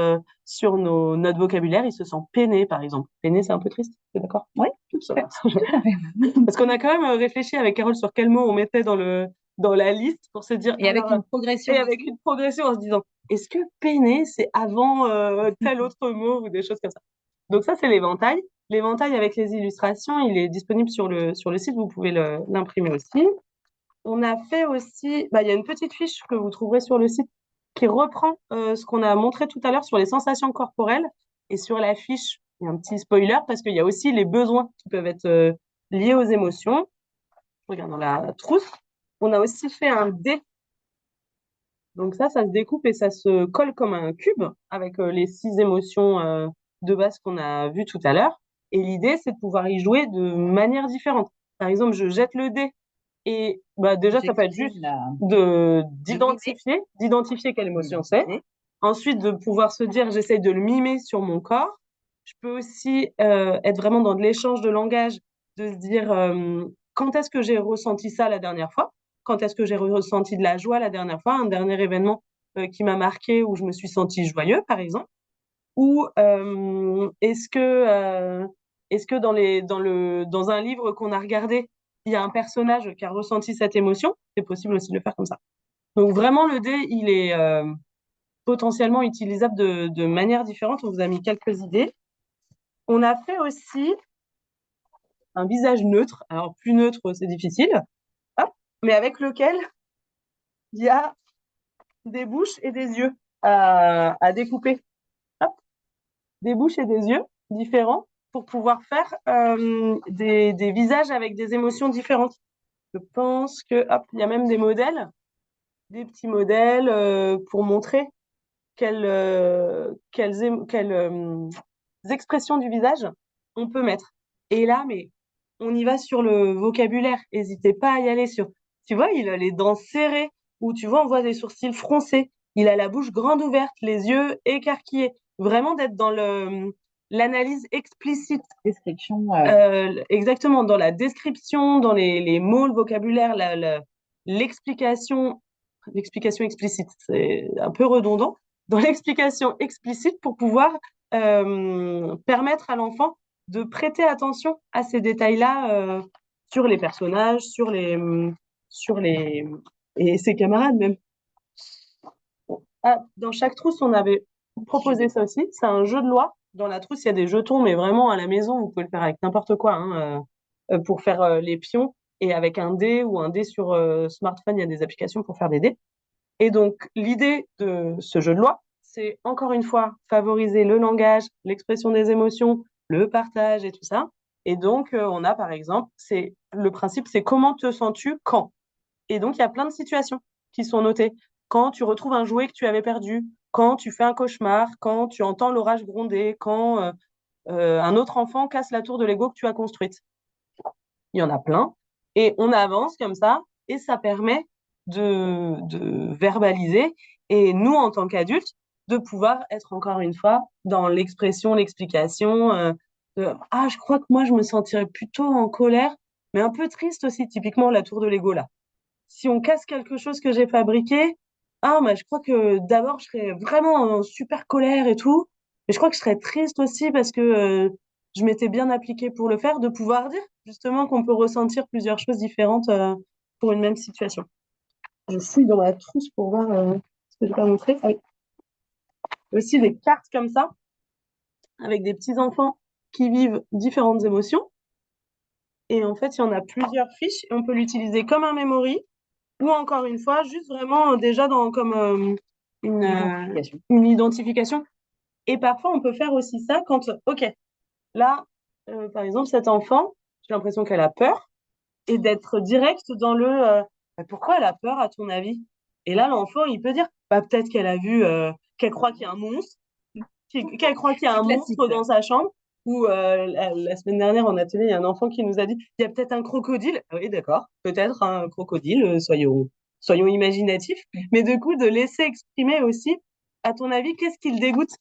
notre vocabulaire. Il se sent peiné, par exemple. Peiné, c'est un peu triste, t'es d'accord? Oui, Ça va. Parce qu'on a quand même réfléchi avec Carole sur quel mot on mettait dans la liste pour se dire, Et avec alors, une progression et avec aussi. une progression en se disant, est-ce que peiné, c'est avant tel autre mot ou des choses comme ça? Donc ça, c'est l'éventail. L'éventail avec les illustrations, il est disponible sur le site, vous pouvez l'imprimer aussi. On a fait aussi, bah, il y a une petite fiche que vous trouverez sur le site qui reprend ce qu'on a montré tout à l'heure sur les sensations corporelles. Et sur la fiche, il y a un petit spoiler parce qu'il y a aussi les besoins qui peuvent être liés aux émotions. Je regarde dans la trousse. On a aussi fait un dé. Donc ça se découpe et ça se colle comme un cube avec les 6 émotions de base qu'on a vues tout à l'heure. Et l'idée, c'est de pouvoir y jouer de manière différente. Par exemple, je jette le dé et bah, déjà, ça peut être J'exprime juste la... d'identifier quelle émotion c'est. Ensuite, de pouvoir se dire, j'essaye de le mimer sur mon corps. Je peux aussi être vraiment dans de l'échange de langage, de se dire quand est-ce que j'ai ressenti ça la dernière fois? Quand est-ce que j'ai ressenti de la joie la dernière fois? Un dernier événement qui m'a marqué où je me suis sentie joyeux, par exemple. Ou est-ce que dans un livre qu'on a regardé, il y a un personnage qui a ressenti cette émotion? C'est possible aussi de le faire comme ça. Donc vraiment, le dé, il est potentiellement utilisable de manière différente. On vous a mis quelques idées. On a fait aussi un visage neutre. Alors, plus neutre, c'est difficile. Hop, mais avec lequel il y a des bouches et des yeux à découper. Hop, des bouches et des yeux différents pour pouvoir faire des visages avec des émotions différentes. Je pense que, hop, il y a même des modèles, des petits modèles pour montrer quelles expressions du visage on peut mettre. Et là, mais on y va sur le vocabulaire. N'hésitez pas à y aller sur. Tu vois, il a les dents serrées, ou tu vois, on voit des sourcils froncés. Il a la bouche grande ouverte, les yeux écarquillés. Vraiment d'être dans l'analyse explicite. Description. Exactement, dans la description, dans les mots, le vocabulaire, l'explication, l'explication explicite, c'est un peu redondant, dans l'explication explicite pour pouvoir permettre à l'enfant de prêter attention à ces détails-là sur les personnages, sur les et ses camarades même. Ah, dans chaque trousse, on avait proposé ça aussi. C'est un jeu de loi. Dans la trousse, il y a des jetons, mais vraiment à la maison, vous pouvez le faire avec n'importe quoi hein, pour faire les pions. Et avec un dé ou un dé sur smartphone, il y a des applications pour faire des dés. Et donc, l'idée de ce jeu de loi, c'est encore une fois favoriser le langage, l'expression des émotions, le partage et tout ça. Et donc, on a par exemple, le principe, c'est comment te sens-tu quand? Et donc, il y a plein de situations qui sont notées. Quand tu retrouves un jouet que tu avais perdu, quand tu fais un cauchemar, quand tu entends l'orage gronder, quand un autre enfant casse la tour de Lego que tu as construite. Il y en a plein. Et on avance comme ça, et ça permet de verbaliser, et nous, en tant qu'adultes, de pouvoir être encore une fois dans l'expression, l'explication. Ah, je crois que moi, je me sentirais plutôt en colère, mais un peu triste aussi, typiquement la tour de Lego là. Si on casse quelque chose que j'ai fabriqué, ah, mais je crois que d'abord, je serais vraiment en super colère et tout. Mais je crois que je serais triste aussi parce que je m'étais bien appliquée pour le faire, de pouvoir dire justement qu'on peut ressentir plusieurs choses différentes pour une même situation. Je fouille dans ma trousse pour voir ce que je vais montrer. Ah oui. Aussi des cartes comme ça, avec des petits enfants qui vivent différentes émotions. Et en fait, il y en a plusieurs fiches et on peut l'utiliser comme un memory. Ou encore une fois, juste vraiment déjà comme une identification. Et parfois, on peut faire aussi ça quand, OK, là, par exemple, cet enfant, j'ai l'impression qu'elle a peur, et d'être direct dans bah, pourquoi elle a peur, à ton avis? Et là, l'enfant, il peut dire, bah, peut-être qu'elle a vu, qu'elle croit qu'il y a un monstre, qu'elle croit qu'il y a un monstre dans sa chambre. Ou la semaine dernière en atelier, il y a un enfant qui nous a dit, il y a peut-être un crocodile. Ah oui, d'accord, peut-être un crocodile, soyons imaginatifs. Mais du coup, de laisser exprimer aussi, à ton avis, qu'est-ce qui le dégoûte?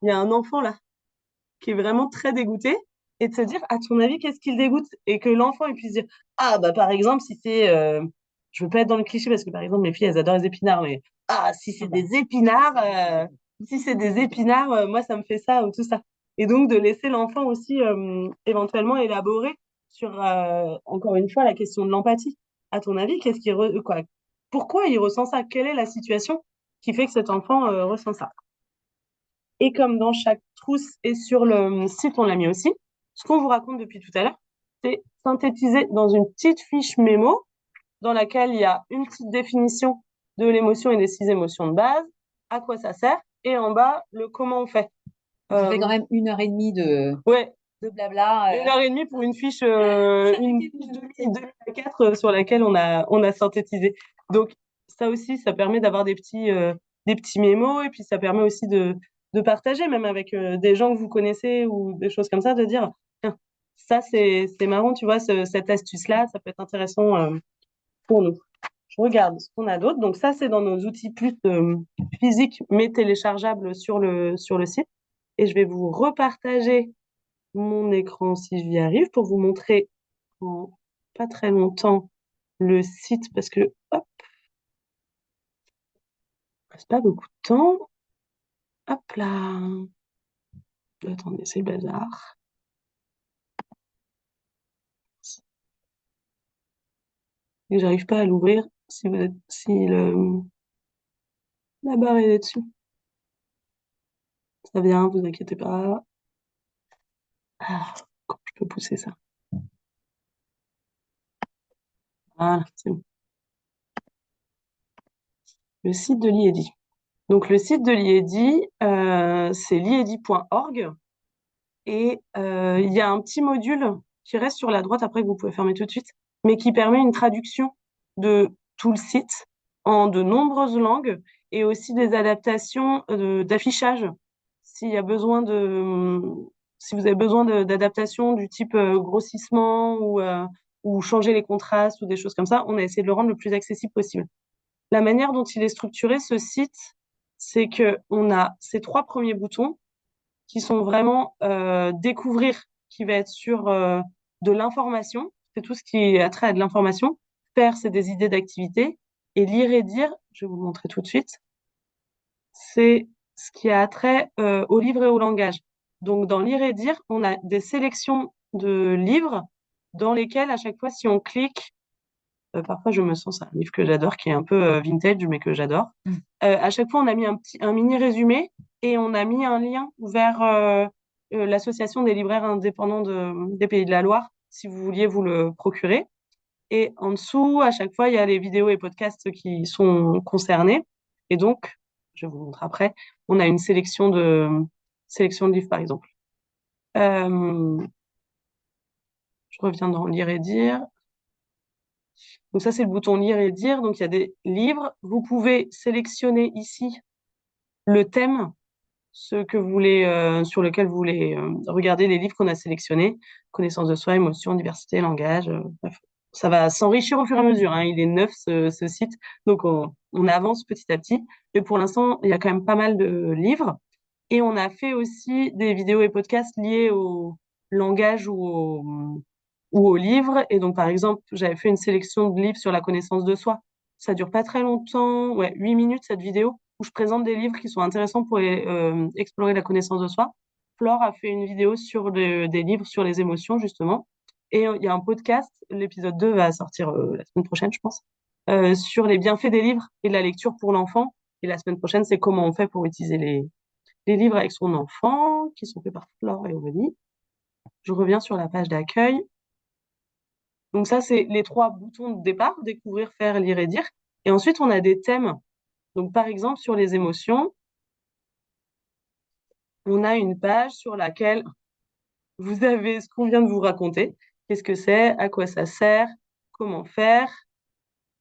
Il y a un enfant là qui est vraiment très dégoûté, et de se dire, à ton avis, qu'est-ce qui le dégoûte? Et que l'enfant il puisse dire, ah bah par exemple, si c'est, je veux pas être dans le cliché parce que par exemple, mes filles, elles adorent les épinards, mais ah, si c'est des épinards, moi, ça me fait ça ou tout ça. Et donc, de laisser l'enfant aussi éventuellement élaborer sur, encore une fois, la question de l'empathie. À ton avis, quoi, pourquoi il ressent ça? Quelle est la situation qui fait que cet enfant ressent ça? Et comme dans chaque trousse et sur le site, on l'a mis aussi, ce qu'on vous raconte depuis tout à l'heure, c'est synthétisé dans une petite fiche mémo dans laquelle il y a une petite définition de l'émotion et des 6 émotions de base, à quoi ça sert, et en bas, le comment on fait. Ça fait quand même 1 heure et demie Ouais, de blabla. 1 heure et demie pour une fiche, une fiche de 2004 sur laquelle on a synthétisé. Donc, ça aussi, ça permet d'avoir des petits mémos, et puis ça permet aussi de partager, même avec des gens que vous connaissez ou des choses comme ça, de dire, tiens, ça, c'est marrant, tu vois, cette astuce-là, ça peut être intéressant pour nous. Je regarde ce qu'on a d'autre. Donc, ça, c'est dans nos outils plus physiques, mais téléchargeables sur le site. Et je vais vous repartager mon écran si j'y arrive pour vous montrer en pas très longtemps le site parce que hop, il reste pas beaucoup de temps. Hop là. Attendez, c'est le bazar. Et j'arrive pas à l'ouvrir si la barre est dessus. Ça vient, vous inquiétez pas. Ah, comment je peux pousser ça? Voilà, c'est bon. Le site de l'IEDI. Donc le site de l'IEDI, c'est liedi.org. Et il y a un petit module qui reste sur la droite, après que vous pouvez fermer tout de suite, mais qui permet une traduction de tout le site en de nombreuses langues, et aussi des adaptations d'affichage. S'il y a besoin si vous avez besoin d'adaptation du type grossissement ou changer les contrastes ou des choses comme ça, on a essayé de le rendre le plus accessible possible. La manière dont il est structuré, ce site, c'est que on a ces 3 premiers boutons qui sont vraiment découvrir, qui va être sur de l'information, c'est tout ce qui a trait à de l'information. Faire, c'est des idées d'activité. Et lire et dire, je vais vous le montrer tout de suite, c'est ce qui a trait au livre et au langage. Donc, dans lire et dire, on a des sélections de livres dans lesquels, à chaque fois, si on clique, parfois je me sens, c'est un livre que j'adore, qui est un peu vintage, mais que j'adore. À chaque fois, on a mis un mini résumé, et on a mis un lien vers l'association des libraires indépendants des Pays de la Loire, si vous vouliez vous le procurer. Et en dessous, à chaque fois, il y a les vidéos et podcasts qui sont concernés. Et donc, je vous montre après, on a une sélection de livres, par exemple. Je reviens dans lire et dire. Donc ça, c'est le bouton lire et dire. Donc il y a des livres. Vous pouvez sélectionner ici le thème, ce que vous voulez, sur lequel vous voulez regarder les livres qu'on a sélectionnés. Connaissance de soi, émotion, diversité, langage, bref. ça va s'enrichir au fur et à mesure, hein. Il est neuf, ce site, donc on avance petit à petit. Mais pour l'instant, il y a quand même pas mal de livres. Et on a fait aussi des vidéos et podcasts liés au langage ou au livre. Et donc, par exemple, j'avais fait une sélection de livres sur la connaissance de soi. Ça dure pas très longtemps, ouais, 8 minutes cette vidéo, où je présente des livres qui sont intéressants pour explorer la connaissance de soi. Flore a fait une vidéo sur des livres sur les émotions, justement. Et il y a un podcast, l'épisode 2 va sortir la semaine prochaine, je pense, sur les bienfaits des livres et de la lecture pour l'enfant. Et la semaine prochaine, c'est comment on fait pour utiliser les livres avec son enfant, qui sont faits par Flore et Aurélie. Je reviens sur la page d'accueil. Donc ça, c'est les 3 boutons de départ, découvrir, faire, lire et dire. Et ensuite, on a des thèmes. Donc par exemple, sur les émotions, on a une page sur laquelle vous avez ce qu'on vient de vous raconter. Qu'est-ce que c'est, à quoi ça sert, comment faire.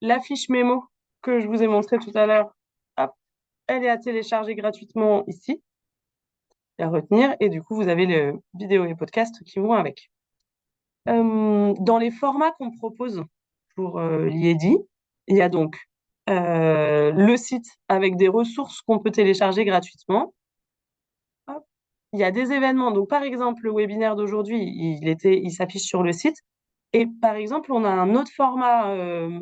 La fiche mémo que je vous ai montrée tout à l'heure, hop, elle est à télécharger gratuitement ici, et à retenir. Et du coup, vous avez les vidéos et podcasts qui vont avec. Dans les formats qu'on propose pour l'IEDI, il y a donc le site avec des ressources qu'on peut télécharger gratuitement. Hop. Il y a des événements. Donc, par exemple, le webinaire d'aujourd'hui, il s'affiche sur le site. Et par exemple, on a un autre format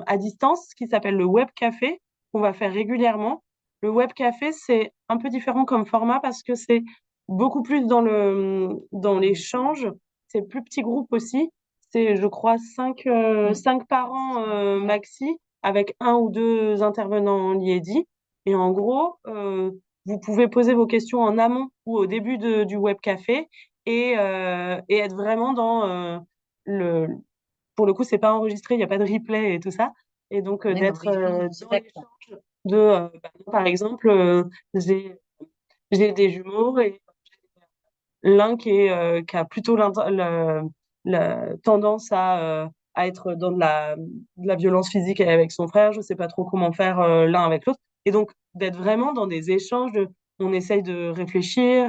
à distance qui s'appelle le web café qu'on va faire régulièrement. Le web café, c'est un peu différent comme format parce que c'est beaucoup plus dans l'échange. C'est plus petit groupe aussi. C'est, je crois, cinq parents maxi avec 1 ou 2 intervenants liés. Et en gros, vous pouvez poser vos questions en amont ou au début du web café et être vraiment dans le, pour le coup, c'est pas enregistré, il n'y a pas de replay et tout ça. Et donc, D'accord, d'être oui. dans D'accord. l'échange par exemple, j'ai, j'ai des jumeaux et l'un qui a plutôt la tendance à être dans de la violence physique avec son frère. Je sais pas trop comment faire l'un avec l'autre. Et donc, d'être vraiment dans des échanges, on essaye de réfléchir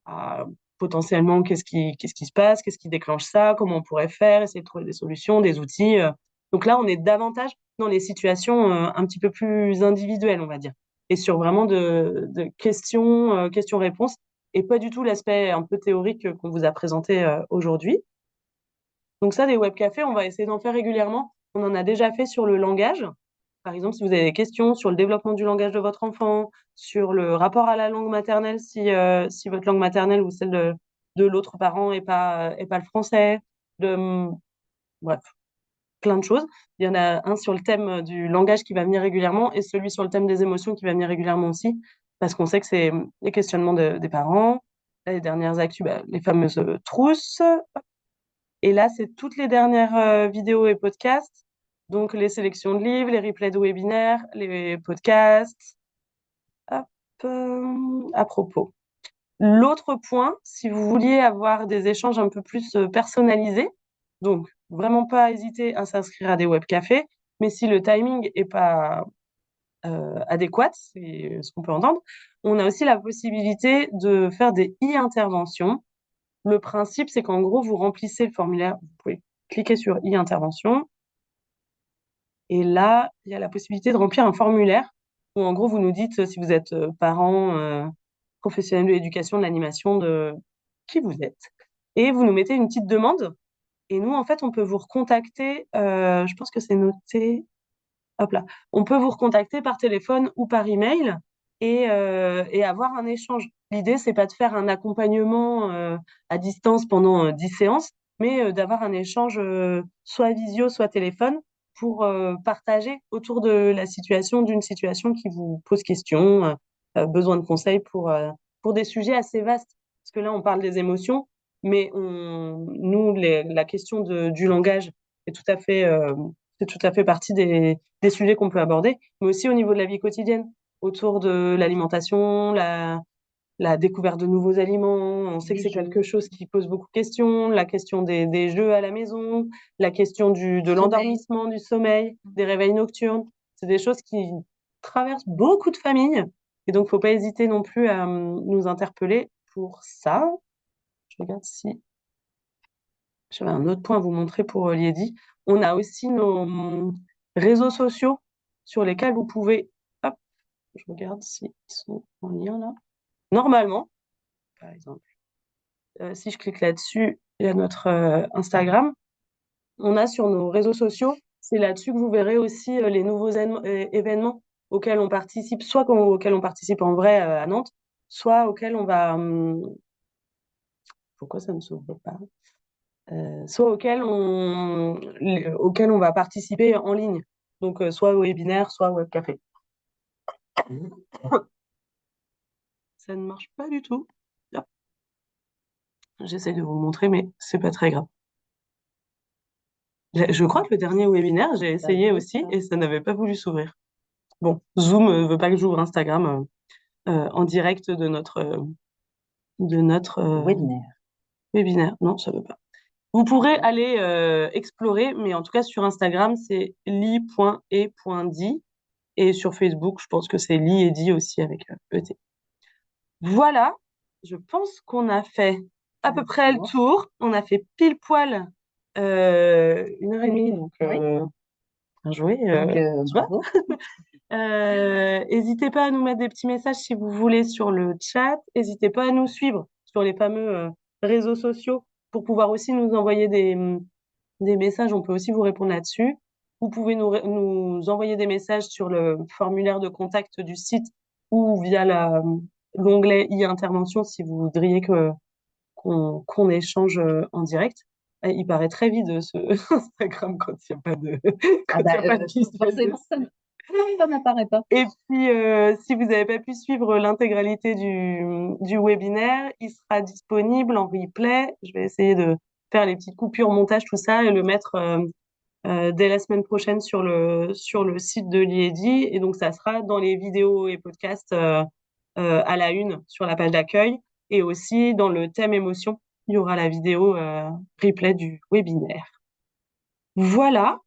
à potentiellement qu'est-ce qui se passe, qu'est-ce qui déclenche ça, comment on pourrait faire, essayer de trouver des solutions, des outils. Donc là, on est davantage dans les situations un petit peu plus individuelles, on va dire. Et sur vraiment de questions-réponses et pas du tout l'aspect un peu théorique qu'on vous a présenté aujourd'hui. Donc ça, des webcafés, on va essayer d'en faire régulièrement. On en a déjà fait sur le langage. Par exemple, si vous avez des questions sur le développement du langage de votre enfant, sur le rapport à la langue maternelle, si votre langue maternelle ou celle de l'autre parent est pas le français, bref, plein de choses. Il y en a un sur le thème du langage qui va venir régulièrement et celui sur le thème des émotions qui va venir régulièrement aussi, parce qu'on sait que c'est les questionnements des parents. Les dernières actus, bah, les fameuses trousses. Et là, c'est toutes les dernières vidéos et podcasts. Donc, les sélections de livres, les replays de webinaires, les podcasts. Hop, à propos. L'autre point, si vous vouliez avoir des échanges un peu plus personnalisés, donc vraiment pas hésiter à s'inscrire à des webcafés, mais si le timing est pas adéquat, c'est ce qu'on peut entendre, on a aussi la possibilité de faire des e-interventions. Le principe, c'est qu'en gros, vous remplissez le formulaire, vous pouvez cliquer sur e-intervention, et là, il y a la possibilité de remplir un formulaire où en gros, vous nous dites si vous êtes parent, professionnel de l'éducation, de l'animation, de qui vous êtes. Et vous nous mettez une petite demande. Et nous, en fait, on peut vous recontacter. Je pense que c'est noté. Hop là. On peut vous recontacter par téléphone ou par email et avoir un échange. L'idée, c'est pas de faire un accompagnement à distance pendant 10 séances, mais d'avoir un échange soit visio, soit téléphone pour partager autour de la situation, d'une situation qui vous pose question, besoin de conseils pour des sujets assez vastes. Parce que là, on parle des émotions, mais nous, la question du langage est tout à fait, c'est tout à fait partie des sujets qu'on peut aborder, mais aussi au niveau de la vie quotidienne, autour de l'alimentation, la découverte de nouveaux aliments. On sait que c'est quelque chose qui pose beaucoup de questions, la question des jeux à la maison, la question de l'endormissement, du sommeil, des réveils nocturnes. C'est des choses qui traversent beaucoup de familles. Et donc, faut pas hésiter non plus à nous interpeller pour ça. Je regarde si j'avais un autre point à vous montrer pour Liedi. On a aussi nos réseaux sociaux sur lesquels vous pouvez, hop, je regarde s'ils sont en lien là. Normalement, par exemple, si je clique là-dessus, il y a notre Instagram. On a sur nos réseaux sociaux, c'est là-dessus que vous verrez aussi les nouveaux événements auxquels on participe, soit auxquels on participe en vrai à Nantes, soit auxquels on va. Pourquoi ça ne s'ouvre pas? Soit auxquels on va participer en ligne. Donc, soit webinaire, soit webcafé. Ça ne marche pas du tout. Là. J'essaie de vous montrer, mais c'est pas très grave. Je crois que le dernier webinaire, j'ai essayé aussi et ça n'avait pas voulu s'ouvrir. Bon, Zoom ne veut pas que j'ouvre Instagram en direct de notre webinaire. Non, ça veut pas. Vous pourrez aller explorer, mais en tout cas sur Instagram, c'est li.e.di et sur Facebook, je pense que c'est li.e.di aussi avec ET. Voilà, je pense qu'on a fait à peu près le tour. On a fait pile poil 1 heure et demie, donc bien joué. Bravo. N'hésitez pas à nous mettre des petits messages si vous voulez sur le chat. N'hésitez pas à nous suivre sur les fameux réseaux sociaux pour pouvoir aussi nous envoyer des messages. On peut aussi vous répondre là-dessus. Vous pouvez nous envoyer des messages sur le formulaire de contact du site ou via l'onglet e-intervention si vous voudriez qu'on échange en direct. Il paraît très vide ce Instagram quand il n'y a pas de, quand il y a pas de forcément, ça n'apparaît pas. Et puis, si vous n'avez pas pu suivre l'intégralité du webinaire, il sera disponible en replay. Je vais essayer de faire les petites coupures, montage, tout ça, et le mettre dès la semaine prochaine sur le site de l'IEDI. Et donc, ça sera dans les vidéos et podcasts à la une sur la page d'accueil. Et aussi dans le thème émotion, il y aura la vidéo replay du webinaire. Voilà.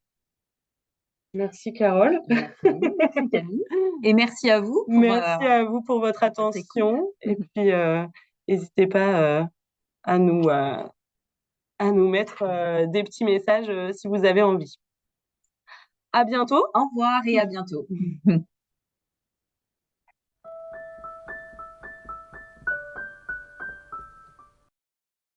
Merci Carole. Merci Camille. Et merci à vous. Merci à vous pour votre attention. Et puis, n'hésitez pas à nous mettre des petits messages si vous avez envie. À bientôt. Au revoir et à bientôt.